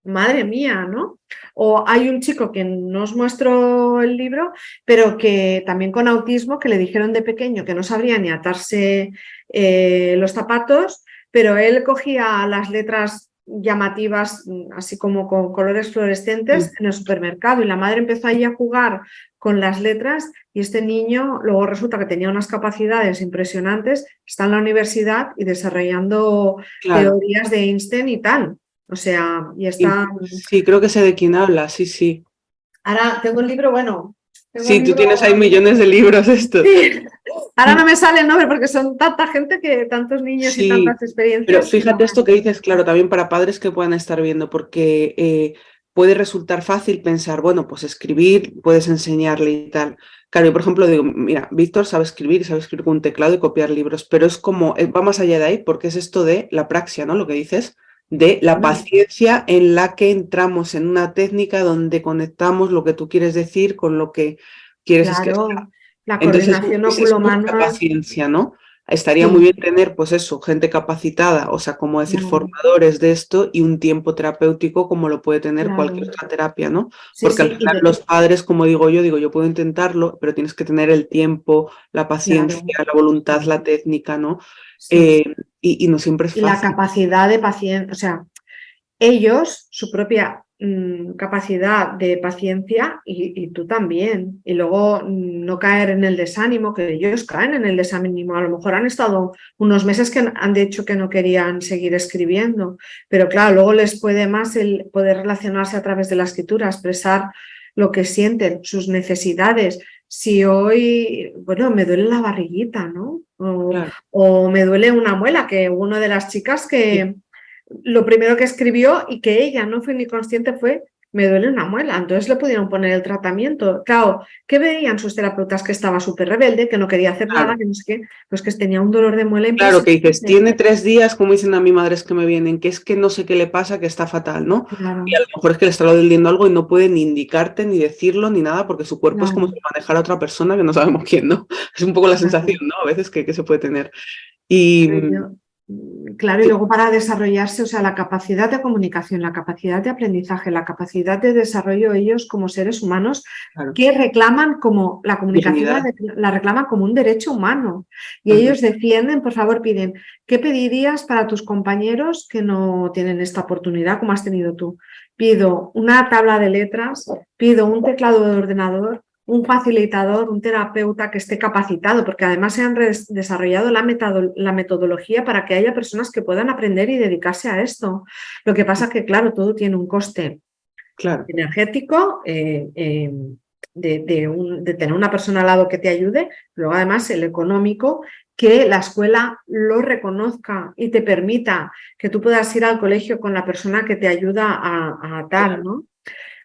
madre mía, ¿no? O hay un chico que no os muestro el libro, pero que también con autismo, que le dijeron de pequeño que no sabría ni atarse los zapatos, pero él cogía las letras llamativas, así como con colores fluorescentes, en el supermercado, y la madre empezó ahí a jugar con las letras y este niño luego resulta que tenía unas capacidades impresionantes, está en la universidad y desarrollando teorías de Einstein y tal. O sea, y está... Sí, creo que sé de quién habla, sí. Ahora tengo el libro, bueno... Sí, tú tienes ahí millones de libros estos. Sí. Ahora no me sale el nombre porque son tanta gente, que tantos niños y tantas experiencias. Pero fíjate esto que dices, claro, también para padres que puedan estar viendo, porque puede resultar fácil pensar, bueno, pues escribir, puedes enseñarle y tal. Claro, yo por ejemplo digo, mira, Víctor sabe escribir con un teclado y copiar libros, pero es como, va más allá de ahí, porque es esto de la praxia, ¿no? Lo que dices, de la paciencia en la que entramos en una técnica donde conectamos lo que tú quieres decir con lo que quieres expresar. La coordinación óculo-mano. La paciencia, ¿no? Estaría muy bien tener, pues eso, gente capacitada, o sea, como decir, formadores de esto y un tiempo terapéutico como lo puede tener cualquier otra terapia, ¿no? Porque al final los padres, como digo, yo puedo intentarlo, pero tienes que tener el tiempo, la paciencia, la voluntad, la técnica, ¿no? Y no siempre es fácil. Y la capacidad de paciencia, o sea, ellos, su propia capacidad de paciencia y tú también. Y luego no caer en el desánimo, que ellos caen en el desánimo. A lo mejor han estado unos meses que han dicho que no querían seguir escribiendo, pero claro, luego les puede más el poder relacionarse a través de la escritura, expresar lo que sienten, sus necesidades. Si hoy, bueno, me duele la barriguita, ¿no? O me duele una muela, que una de las chicas que... Lo primero que escribió y que ella no fue ni consciente fue: me duele una muela. Entonces le pudieron poner el tratamiento. Claro, ¿qué veían sus terapeutas? Que estaba súper rebelde, que no quería hacer nada, que no sé qué, pues que tenía un dolor de muela impresionante. Claro, que dices, tiene 3 días, como dicen a mi madres que me vienen, que es que no sé qué le pasa, que está fatal, ¿no? Y a lo mejor es que le está doliendo algo y no puede ni indicarte, ni decirlo, ni nada, porque su cuerpo es como si manejara a otra persona que no sabemos quién, ¿no? Es un poco la sensación, ¿no? A veces que se puede tener. Y... Claro, y luego para desarrollarse, o sea, la capacidad de comunicación, la capacidad de aprendizaje, la capacidad de desarrollo, ellos como seres humanos que reclaman como, la comunicación la reclaman como un derecho humano. Y ellos defienden, por favor, piden, ¿qué pedirías para tus compañeros que no tienen esta oportunidad como has tenido tú? Pido una tabla de letras, pido un teclado de ordenador, un facilitador, un terapeuta que esté capacitado, porque además se han desarrollado la metodología para que haya personas que puedan aprender y dedicarse a esto. Lo que pasa es que, claro, todo tiene un coste energético, de tener una persona al lado que te ayude, luego además el económico, que la escuela lo reconozca y te permita que tú puedas ir al colegio con la persona que te ayuda a tal, ¿no?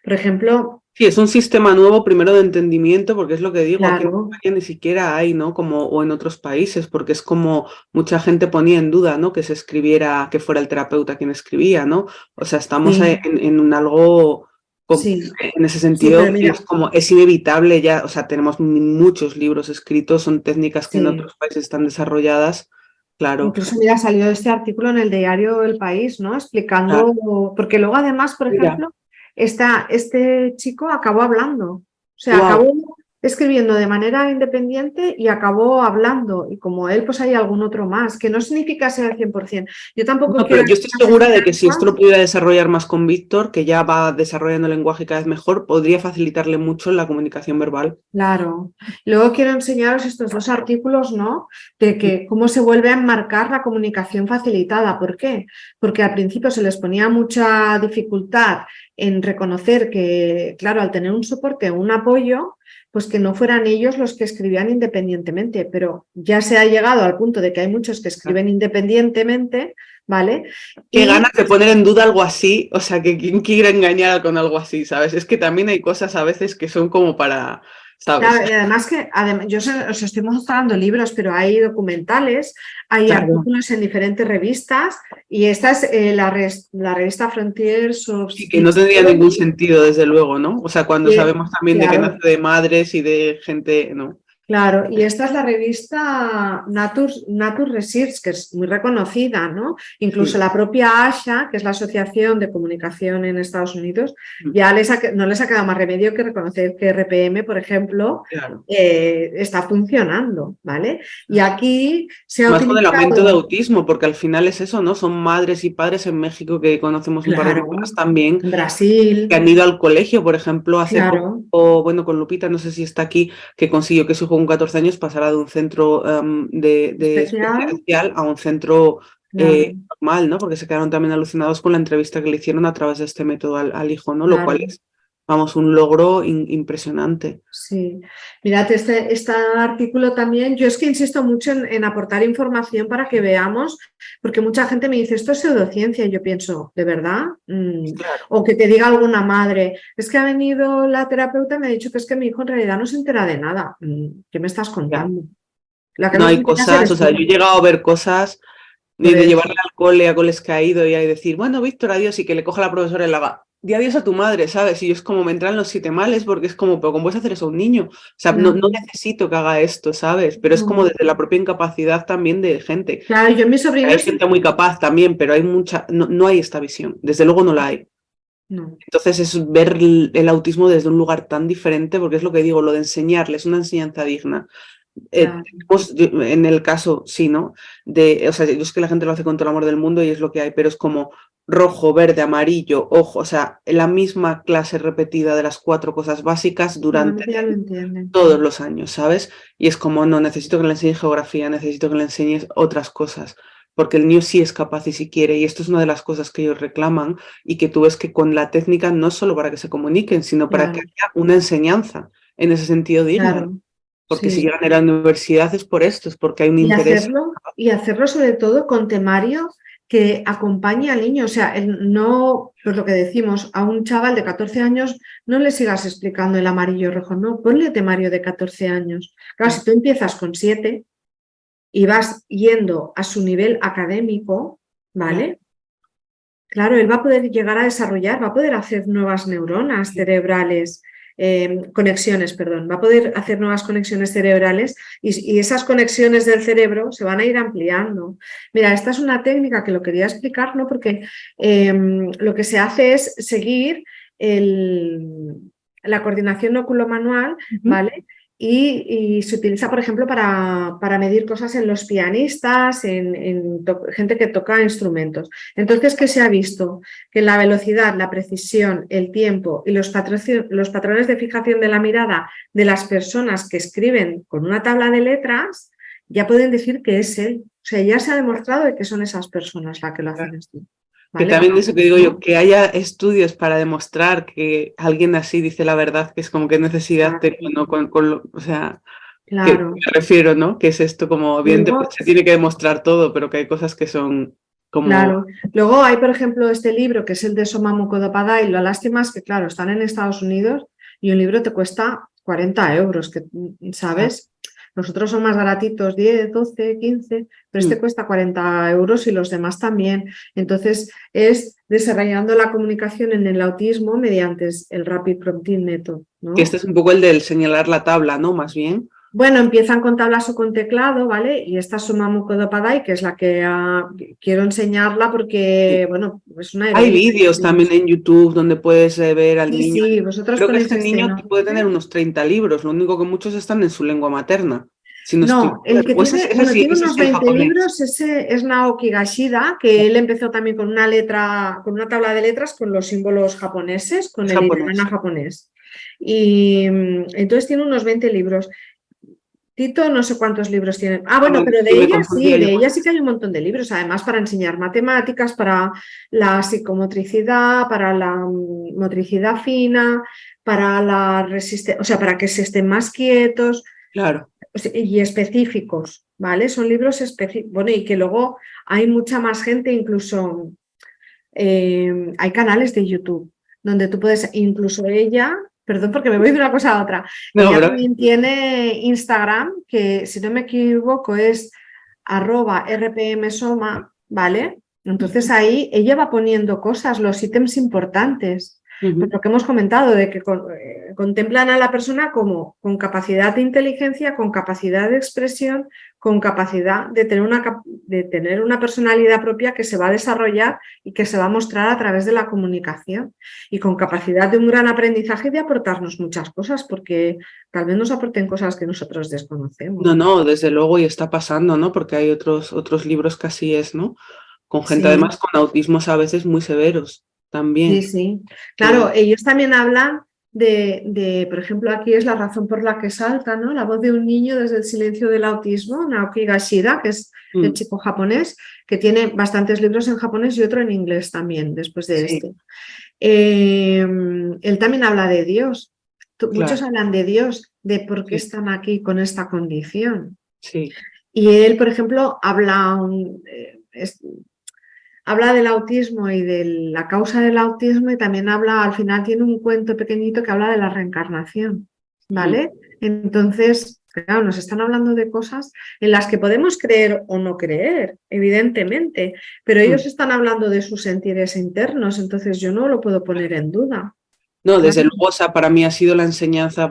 Por ejemplo... Sí, es un sistema nuevo, primero de entendimiento, porque es lo que digo, aquí en España ni siquiera hay, ¿no? Como, o en otros países, porque es como mucha gente ponía en duda, ¿no? Que se escribiera, que fuera el terapeuta quien escribía, ¿no? O sea, estamos en un algo, en ese sentido, es como, es inevitable ya, o sea, tenemos muchos libros escritos, son técnicas que en otros países están desarrolladas. Claro. Incluso, mira, salió este artículo en el diario El País, ¿no? Explicando, porque luego además, por ejemplo, este chico acabó hablando, o sea, acabó escribiendo de manera independiente y acabó hablando, y como él, pues hay algún otro más, que no significa ser al 100%. Yo tampoco quiero... Pero yo estoy segura de que si esto lo pudiera desarrollar más con Víctor, que ya va desarrollando el lenguaje cada vez mejor, podría facilitarle mucho la comunicación verbal. Claro. Luego quiero enseñaros estos 2 artículos, ¿no? De que cómo se vuelve a enmarcar la comunicación facilitada. ¿Por qué? Porque al principio se les ponía mucha dificultad en reconocer que, claro, al tener un soporte, un apoyo, pues que no fueran ellos los que escribían independientemente, pero ya se ha llegado al punto de que hay muchos que escriben independientemente, ¿vale? Qué ganas de poner en duda algo así, o sea, que quién quiera engañar con algo así, ¿sabes? Es que también hay cosas a veces que son como para, ¿sabes? Claro, y además que yo os estoy mostrando libros, pero hay documentales, hay Claro. artículos en diferentes revistas y esta es la revista Frontiers of Y que no tendría ningún sentido, desde lugo, ¿no? O sea, cuando sabemos también de que nace de madres y de gente, ¿no? Claro, y esta es la revista Nature Research, que es muy reconocida, ¿no? Incluso la propia ASHA, que es la Asociación de Comunicación en Estados Unidos, ya no les ha quedado más remedio que reconocer que RPM, por ejemplo, está funcionando, ¿vale? Y aquí se ha más utilizado... con el aumento de autismo, porque al final es eso, ¿no? Son madres y padres en México que conocemos un par de personas también. En Brasil. Que han ido al colegio, por ejemplo, hace poco, bueno, con Lupita, no sé si está aquí, que consiguió que su hijo con 14 años pasara de un centro de especial a un centro normal, ¿no? Porque se quedaron también alucinados con la entrevista que le hicieron a través de este método al hijo, ¿no? Lo cual es, vamos, un logro impresionante. Sí, mirad, este artículo también, yo es que insisto mucho en aportar información para que veamos, porque mucha gente me dice, esto es pseudociencia, y yo pienso, ¿de verdad? Claro. O que te diga alguna madre, es que ha venido la terapeuta y me ha dicho que es que mi hijo en realidad no se entera de nada. ¿Qué me estás contando? La que no hay cosas, o sea, yo he llegado a ver cosas de llevarle al cole, a coles que ha ido y decir, bueno, Víctor, adiós, y que le coja la profesora y le haga, di adiós a tu madre, ¿sabes? Y yo es como, me entran los 7 males porque es como, pero ¿cómo puedes hacer eso a un niño? O sea, no necesito que haga esto, ¿sabes? Pero es como desde la propia incapacidad también de gente. Claro, yo mis sobrinos... Hay gente muy capaz también, pero hay mucha, no hay esta visión, desde luego no la hay. No. Entonces es ver el autismo desde un lugar tan diferente, porque es lo que digo, lo de enseñarles una enseñanza digna. En el caso, sí, ¿no? O sea, yo es que la gente lo hace con todo el amor del mundo y es lo que hay, pero es como rojo, verde, amarillo, ojo, o sea, la misma clase repetida de las 4 cosas básicas durante todos los años, ¿sabes? Y es como, no, necesito que le enseñes geografía, necesito que le enseñes otras cosas, porque el niño sí es capaz y sí quiere, y esto es una de las cosas que ellos reclaman y que tú ves que con la técnica no es solo para que se comuniquen, sino para que haya una enseñanza en ese sentido digna. Porque si llegan a la universidad es por esto, es porque hay un interés. Y hacerlo sobre todo con temario que acompañe al niño. O sea, no, pues lo que decimos, a un chaval de 14 años no le sigas explicando el amarillo rojo, no, ponle temario de 14 años. Claro, si tú empiezas con 7 y vas yendo a su nivel académico, ¿vale? Claro, él va a poder llegar a desarrollar, va a poder hacer nuevas neuronas cerebrales, conexiones, perdón, va a poder hacer nuevas conexiones cerebrales y esas conexiones del cerebro se van a ir ampliando. Mira, esta es una técnica que lo quería explicar, ¿no? Porque lo que se hace es seguir la coordinación óculo-manual, ¿vale? Y se utiliza, por ejemplo, para medir cosas en los pianistas, en gente que toca instrumentos. Entonces, ¿qué se ha visto? Que la velocidad, la precisión, el tiempo y los patrones de fijación de la mirada de las personas que escriben con una tabla de letras ya pueden decir que es él. O sea, ya se ha demostrado que son esas personas las que lo hacen así. Que también de eso que digo yo, que haya estudios para demostrar que alguien así dice la verdad, que es como que necesidad tengo, ¿no? O sea, que me refiero, ¿no? Que es esto como, evidentemente se tiene que demostrar todo, pero que hay cosas que son como... Claro. Luego hay, por ejemplo, este libro que es el de Soma Mukhopadhyay, y lo lástima es que, claro, están en Estados Unidos y un libro te cuesta 40 euros, que, ¿sabes? Nosotros son más baratitos, 10, 12, 15, pero este cuesta 40 euros y los demás también. Entonces es desarrollando la comunicación en el autismo mediante el Rapid Prompting Method, ¿no? Que este es un poco el del señalar la tabla, ¿no? Más bien. Bueno, empiezan con tablas o con teclado, ¿vale? Y esta es Soma Mukhopadhyay, que es la que quiero enseñarla porque, bueno, es una heroína. Hay vídeos también en YouTube donde puedes ver al niño. Sí, vosotros creo que este niño puede tener unos 30 libros, lo único que muchos están en su lengua materna. Si no, el que tiene unos 20 libros, ese es Naoki Gashida, que él empezó también con una tabla de letras con los símbolos japoneses, con el hiragana japonés. Y entonces tiene unos 20 libros. Tito, no sé cuántos libros tiene. Ah, bueno, pero Sí, me confundía yo de con ella sí que hay un montón de libros, además para enseñar matemáticas, para la psicomotricidad, para la motricidad fina, para la resistencia, o sea, para que se estén más quietos claro, y específicos, ¿vale? Son libros específicos. Bueno, y que luego hay mucha más gente, incluso hay canales de YouTube donde tú puedes, incluso ella, perdón porque me voy de una cosa a otra, no, ella pero también tiene Instagram, que si no me equivoco es @rpmsoma, ¿vale? Entonces ahí ella va poniendo cosas, los ítems importantes. Pues lo que hemos comentado, de que contemplan a la persona como con capacidad de inteligencia, con capacidad de expresión, con capacidad de tener una personalidad propia que se va a desarrollar y que se va a mostrar a través de la comunicación y con capacidad de un gran aprendizaje y de aportarnos muchas cosas, porque tal vez nos aporten cosas que nosotros desconocemos. no, desde luego y está pasando, ¿no? Porque hay otros libros que así es, ¿no? Con gente Sí, además con autismos a veces muy severos sí, también. sí. Claro, Que, ellos también hablan por ejemplo, aquí es la razón por la que salta, ¿no? La voz de un niño desde el silencio del autismo, Naoki Gashida, que es el mm, chico japonés, que tiene bastantes libros en japonés y otro en inglés también, después de sí, este. Él también habla de Dios. Muchos claro, hablan de Dios, de por qué sí, están aquí con esta condición. sí. Y él, por ejemplo, habla del autismo y de la causa del autismo y también habla, al final tiene un cuento pequeñito que habla de la reencarnación, Mm, ¿vale? Entonces, claro, nos están hablando de cosas en las que podemos creer o no creer, evidentemente, pero mm. ellos están hablando de sus sentires internos, entonces yo no lo puedo poner en duda, No, claro, desde luego, o sea, para mí ha sido la enseñanza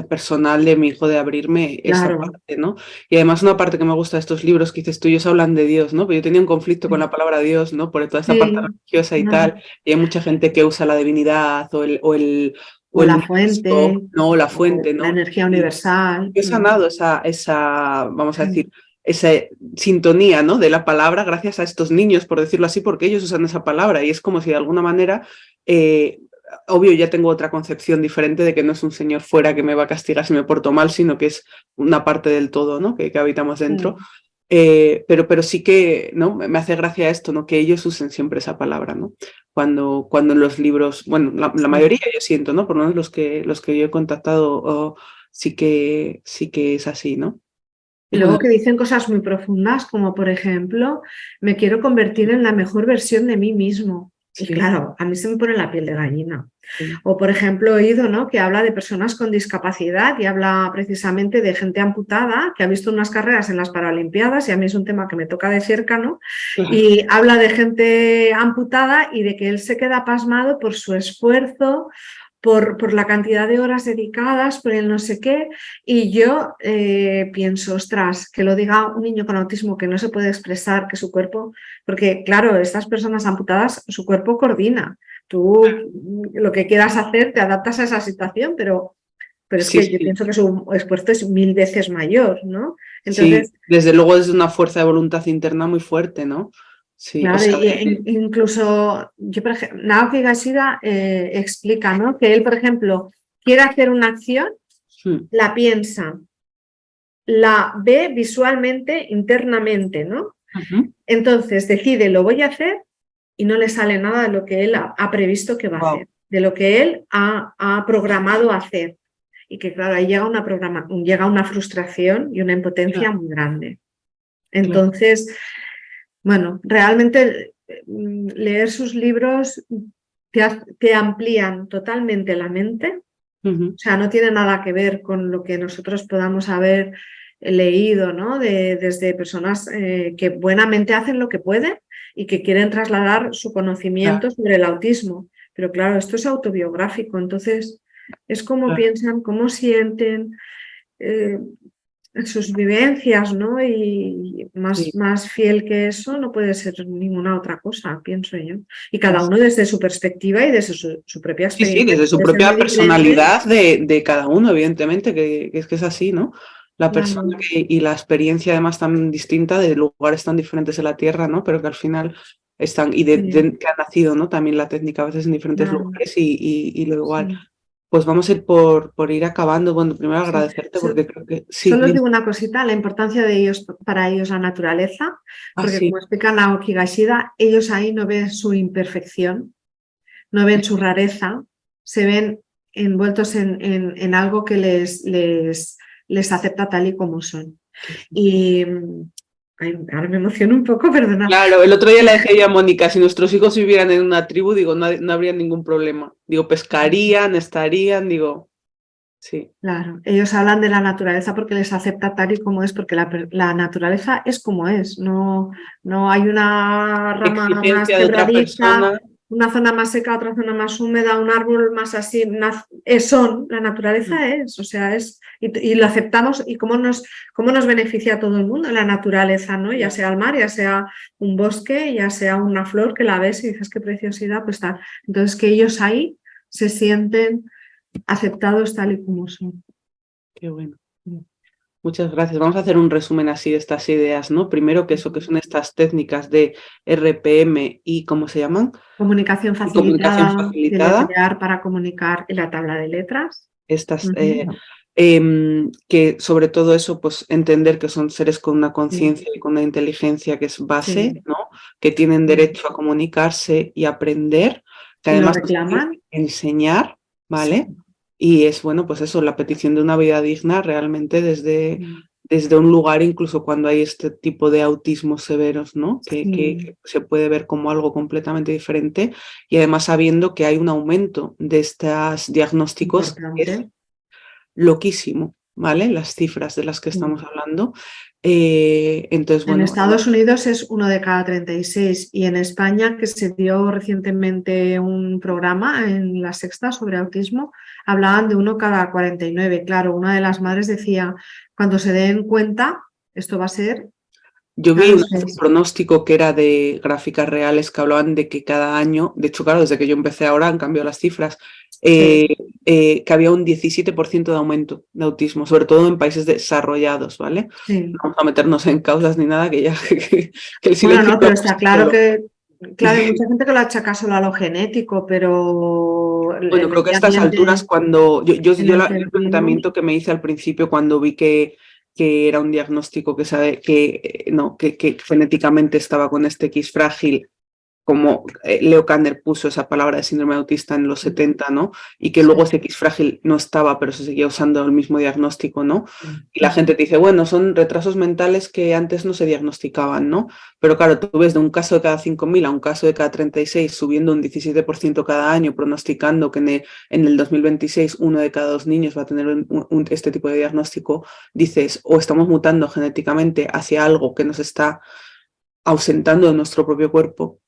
personal de mi hijo de abrirme esa claro. parte, ¿no? Y además una parte que me gusta de estos libros que dices tú, ellos hablan de Dios, ¿no? Pero yo tenía un conflicto con la palabra Dios, ¿no? Por toda esta parte Sí, religiosa y no. tal, y hay mucha gente que usa la divinidad o O el la fuente, universo, ¿no? O la o fuente, la ¿no? energía Y universal. yo he sanado vamos a Mm. decir, esa sintonía, ¿no? De la palabra gracias a estos niños, por decirlo así, porque ellos usan esa palabra y es como si de alguna manera eh, obvio, ya tengo otra concepción diferente de que no es un señor fuera que me va a castigar si me porto mal, sino que es una parte del todo, ¿no? Que habitamos dentro. Sí, Pero sí que, ¿no? Me hace gracia esto, ¿no? Que ellos usen siempre esa palabra, ¿no? Cuando en los libros, bueno, la sí. mayoría yo siento, ¿no? Por lo menos los que yo he contactado, sí que es así, ¿no? Y luego que dicen cosas muy profundas, como por ejemplo, me quiero convertir en la mejor versión de mí mismo. Y Sí, claro, a mí se me pone la piel de gallina. sí, O por ejemplo, he oído, ¿no?, que habla de personas con discapacidad y habla precisamente de gente amputada que ha visto unas carreras en las Paralimpiadas y a mí es un tema que me toca de cerca, ¿no? claro, Y habla de gente amputada y de que él se queda pasmado por su esfuerzo, por la cantidad de horas dedicadas, por el no sé qué, y yo pienso, ostras, que lo diga un niño con autismo que no se puede expresar, que su cuerpo, porque claro, estas personas amputadas, su cuerpo coordina. Tú lo que quieras hacer, te adaptas a esa situación, pero es sí, que yo sí, pienso que su esfuerzo es 1000 veces mayor, ¿no? sí, Entonces, desde luego es una fuerza de voluntad interna muy fuerte, ¿no? Sí, o claro, sea, incluso yo, por ejemplo, Naoki Gashida explica, ¿no?, que él, por ejemplo, quiere hacer una acción, la piensa, la ve visualmente, internamente, ¿no? Entonces decide, lo voy a hacer y no le sale nada de lo que él ha previsto que va a wow, hacer, de lo que él ha programado hacer. Y que claro, ahí llega una frustración y una impotencia claro, muy grande. claro. Entonces, bueno, realmente leer sus libros te amplían totalmente la mente, Ujú, o sea, no tiene nada que ver con lo que nosotros podamos haber leído, ¿no? Desde personas que buenamente hacen lo que pueden y que quieren trasladar su claro, conocimiento sobre el autismo. Pero claro, esto es autobiográfico, entonces es cómo claro. piensan, cómo sienten, eh, sus vivencias, ¿no? Y Sí, más fiel que eso no puede ser ninguna otra cosa, pienso yo. Y cada es- uno desde su perspectiva y desde su propia sí, sí, experiencia, desde que su puede ser muy propia diferente. personalidad de cada uno, evidentemente, que es así, ¿no? La persona Claro, y la experiencia además tan distinta de lugares tan diferentes de la Tierra, ¿no? Pero que al final están, y sí, que ha nacido, ¿no? También la técnica a veces en diferentes claro, lugares y lo igual. sí. pues vamos a ir por ir acabando. Bueno, primero Sí. agradecerte porque creo que sí. Solo os digo una cosita, la importancia de ellos, para ellos la naturaleza, porque Sí. como explica Naoki Gashida, ellos ahí no ven su imperfección, no ven su rareza, se ven envueltos en algo que les acepta tal y como son. Y ahora me emociono un poco, perdona. Claro, el otro día le dije yo a Mónica, si nuestros hijos vivieran en una tribu, digo, no habría ningún problema. Digo, pescarían, estarían, digo, sí. Claro, ellos hablan de la naturaleza porque les acepta tal y como es, porque la naturaleza es como es, no hay una rama más Exigencia de otra quebradiza, persona. una zona más seca, otra zona más húmeda, un árbol más así, la naturaleza es, o sea, y lo aceptamos y cómo nos beneficia a todo el mundo la naturaleza, ¿no? Ya sea el mar, ya sea un bosque, ya sea una flor que la ves y dices qué preciosidad, pues tal. Entonces que ellos ahí se sienten aceptados tal y como son. Qué bueno. Muchas gracias. Vamos a hacer un resumen así de estas ideas, ¿no? Primero, que eso que son estas técnicas de RPM y ¿cómo se llaman? Comunicación Y comunicación facilitada, facilitada. deletrear para comunicar en la tabla de letras. Estas, que sobre todo eso, pues entender que son seres con una conciencia y con una inteligencia que es base, Sí. ¿no? Que tienen Sí. derecho a comunicarse y aprender, que Y lo además nos tienen reclaman. que enseñar, Sí. ¿vale? Y es, bueno, pues eso, la petición de una vida digna realmente desde un lugar, incluso cuando hay este tipo de autismos severos, ¿no? Que se puede ver como algo completamente diferente y además sabiendo que hay un aumento de estos diagnósticos que es Importante. loquísimo, ¿vale? Las cifras de las que estamos hablando. Entonces, En bueno, Estados Unidos es 1 de cada 36 y en España, que se dio recientemente un programa en La Sexta sobre autismo, hablaban de 1 cada 49. Claro, una de las madres decía, cuando se den cuenta, esto va a ser, yo vi claro, un pronóstico que era de gráficas reales que hablaban de que cada año, de hecho, claro, desde que yo empecé ahora han cambiado las cifras, que había un 17% de aumento de autismo, sobre todo en países desarrollados, ¿vale? sí. No vamos a meternos en causas ni nada, que ya que el Bueno, silencio no, lo pero está claro solo. que, claro, hay mucha gente que lo achaca solo a lo genético, pero Bueno, el creo que a medio estas alturas, ambiente cuando en el que el vivimos, planteamiento que me hice al principio, cuando vi que era un diagnóstico que sabe que no, que genéticamente estaba con este X frágil, como Leo Kanner puso esa palabra de síndrome de autista en los 70, ¿no? Y que luego sí. ese X frágil no estaba, pero se seguía usando el mismo diagnóstico, ¿no? Y la Ujú. gente te dice, bueno, son retrasos mentales que antes no se diagnosticaban, ¿no? Pero claro, tú ves de un caso de cada 5.000 a un caso de cada 36, subiendo un 17% cada año, pronosticando que en el 2026 uno de cada 2 niños va a tener este tipo de diagnóstico, dices, o estamos mutando genéticamente hacia algo que nos está ausentando de nuestro propio cuerpo,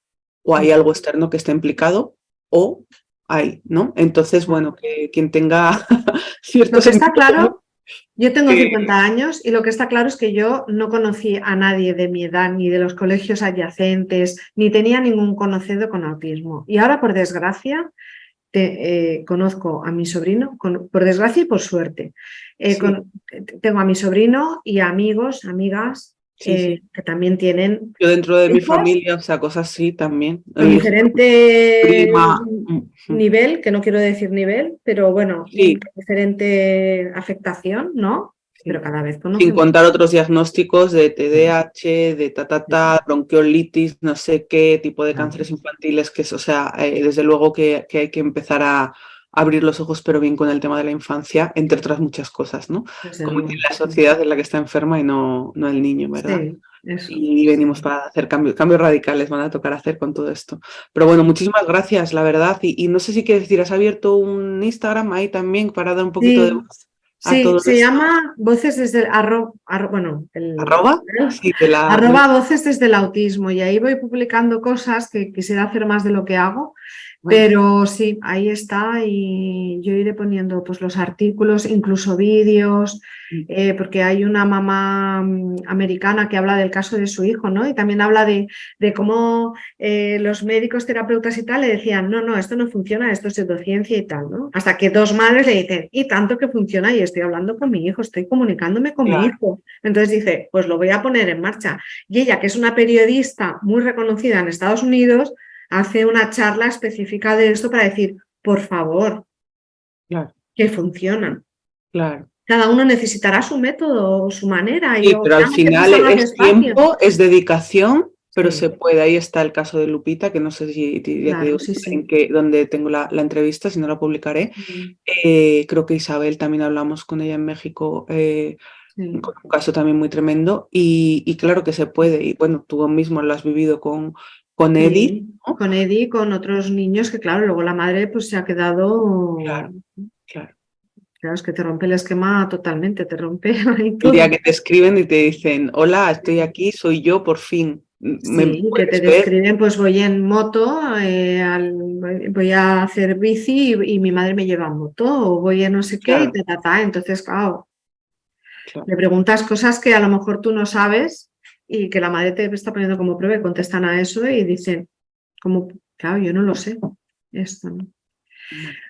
o hay algo externo que está implicado, o hay, ¿no? Entonces, bueno, que quien tenga cierto Lo que está sentido común, claro, yo tengo que 50 años y lo que está claro es que yo no conocí a nadie de mi edad, ni de los colegios adyacentes, ni tenía ningún conocido con autismo. Y ahora, por desgracia, conozco a mi sobrino, por desgracia y por suerte. sí, Tengo a mi sobrino y amigos, amigas sí, sí. que también tienen Yo dentro de mi hijos familia, o sea, cosas así también. con Mi diferente prima, nivel, que no quiero decir nivel, pero bueno, sí, diferente afectación, ¿no? Pero sí. cada vez Sin conocemos. contar otros diagnósticos de TDAH, de bronquiolitis, no sé qué tipo de cánceres infantiles, que es, o sea, desde luego que hay que empezar a abrir los ojos, pero bien con el tema de la infancia, entre otras muchas cosas, ¿no? Desde Como dice luego. la sociedad en la que está enferma y no el niño, ¿verdad? Sí, eso. Y venimos para hacer cambios radicales, van a tocar hacer con todo esto. Pero bueno, muchísimas gracias, la verdad. Y no sé si quieres decir, ¿has abierto un Instagram ahí también para dar un poquito de Sí, voz a sí, todo se esto? llama Voces desde el bueno, ¿Arroba? Sí, de la... Voces desde el autismo y ahí voy publicando cosas que quisiera hacer más de lo que hago, Bueno, pero sí, ahí está y yo iré poniendo pues los artículos, incluso vídeos, porque hay una mamá americana que habla del caso de su hijo, ¿no? Y también habla de cómo los médicos, terapeutas y tal le decían, no, esto no funciona, esto es pseudociencia y tal, ¿no? Hasta que 2 madres le dicen, y tanto que funciona y estoy hablando con mi hijo, estoy comunicándome con mi claro. hijo. Entonces dice, pues lo voy a poner en marcha. Y ella, que es una periodista muy reconocida en Estados Unidos, hace una charla específica de esto para decir, por favor, Claro, que funcionan. claro. Cada uno necesitará su método o su manera y Sí, pero al obviamente final paso más es despacio. tiempo, es dedicación, pero se Sí, puede. Ahí está el caso de Lupita, que no sé si ya te claro, digo sí, en sí. qué, dónde tengo la entrevista, si no la publicaré. Mm, Creo que Isabel también hablamos con ella en México, sí. con un caso también muy tremendo. Y claro que se puede. Y bueno, tú mismo lo has vivido con Edith, Sí, ¿no? con Eddie, con otros niños que, claro, luego la madre pues se ha quedado, Claro, claro. claro, es que te rompe el esquema totalmente, te rompe ahí El día todo. que te escriben y te dicen, hola, estoy aquí, soy yo, por fin, ¿me Sí, que te puedes ver? describen, pues voy en moto, voy a hacer bici y mi madre me lleva en moto, o voy a no sé qué y Claro, ta. Entonces, claro, claro. le preguntas cosas que a lo mejor tú no sabes y que la madre te está poniendo como prueba y contestan a eso y dicen, como, claro, yo no lo sé, esto, ¿no?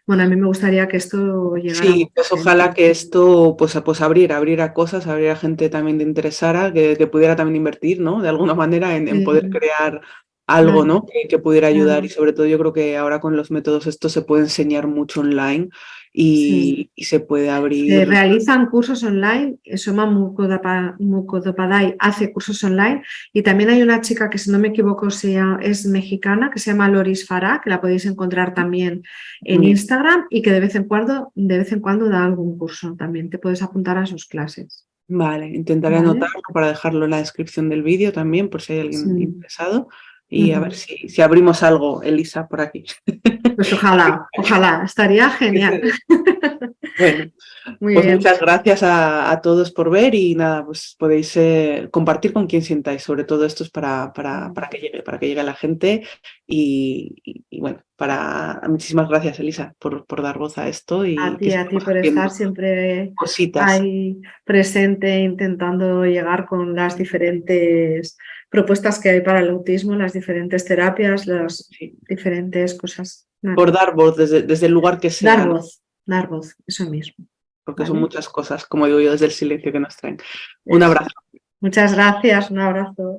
Bueno, a mí me gustaría que esto llegara a Sí, mucha pues gente. ojalá que esto pues abriera cosas, abriera gente también de interesara, que pudiera también invertir, ¿no? De alguna manera en poder Sí, crear algo, claro, ¿no? Que pudiera ayudar y claro, sobre todo yo creo que ahora con los métodos esto se puede enseñar mucho online sí. y se puede Se abrir. realizan cursos online, Soma Mukhopadhyay hace cursos online y también hay una chica que si no me equivoco es mexicana, que se llama Loris Farah, que la podéis encontrar también en Muy bien. Instagram y que de vez en cuando da algún curso también, te puedes apuntar a sus clases. Vale, intentaré ¿Vale? anotarlo para dejarlo en la descripción del vídeo también, por si hay alguien Sí. interesado. Y a ver Ujú. si abrimos algo, Elisa, por aquí. Pues ojalá, estaría Que se genial. dé. Bueno, Muy pues bien. muchas gracias a todos por ver y nada, pues podéis compartir con quien sintáis. Sobre todo esto es para que llegue a la gente y bueno, muchísimas gracias, Elisa, por dar voz a esto y que A ti sigamos por estar haciendo siempre cositas. ahí presente intentando llegar con las diferentes propuestas que hay para el autismo, las diferentes terapias, las Sí, diferentes cosas. por Vale. dar voz desde el lugar que sea, ¿no? Dar voz, eso mismo. Porque son ¿Vale? muchas cosas, como digo yo, desde el silencio que nos traen. Un Eso. abrazo. Muchas gracias, un abrazo.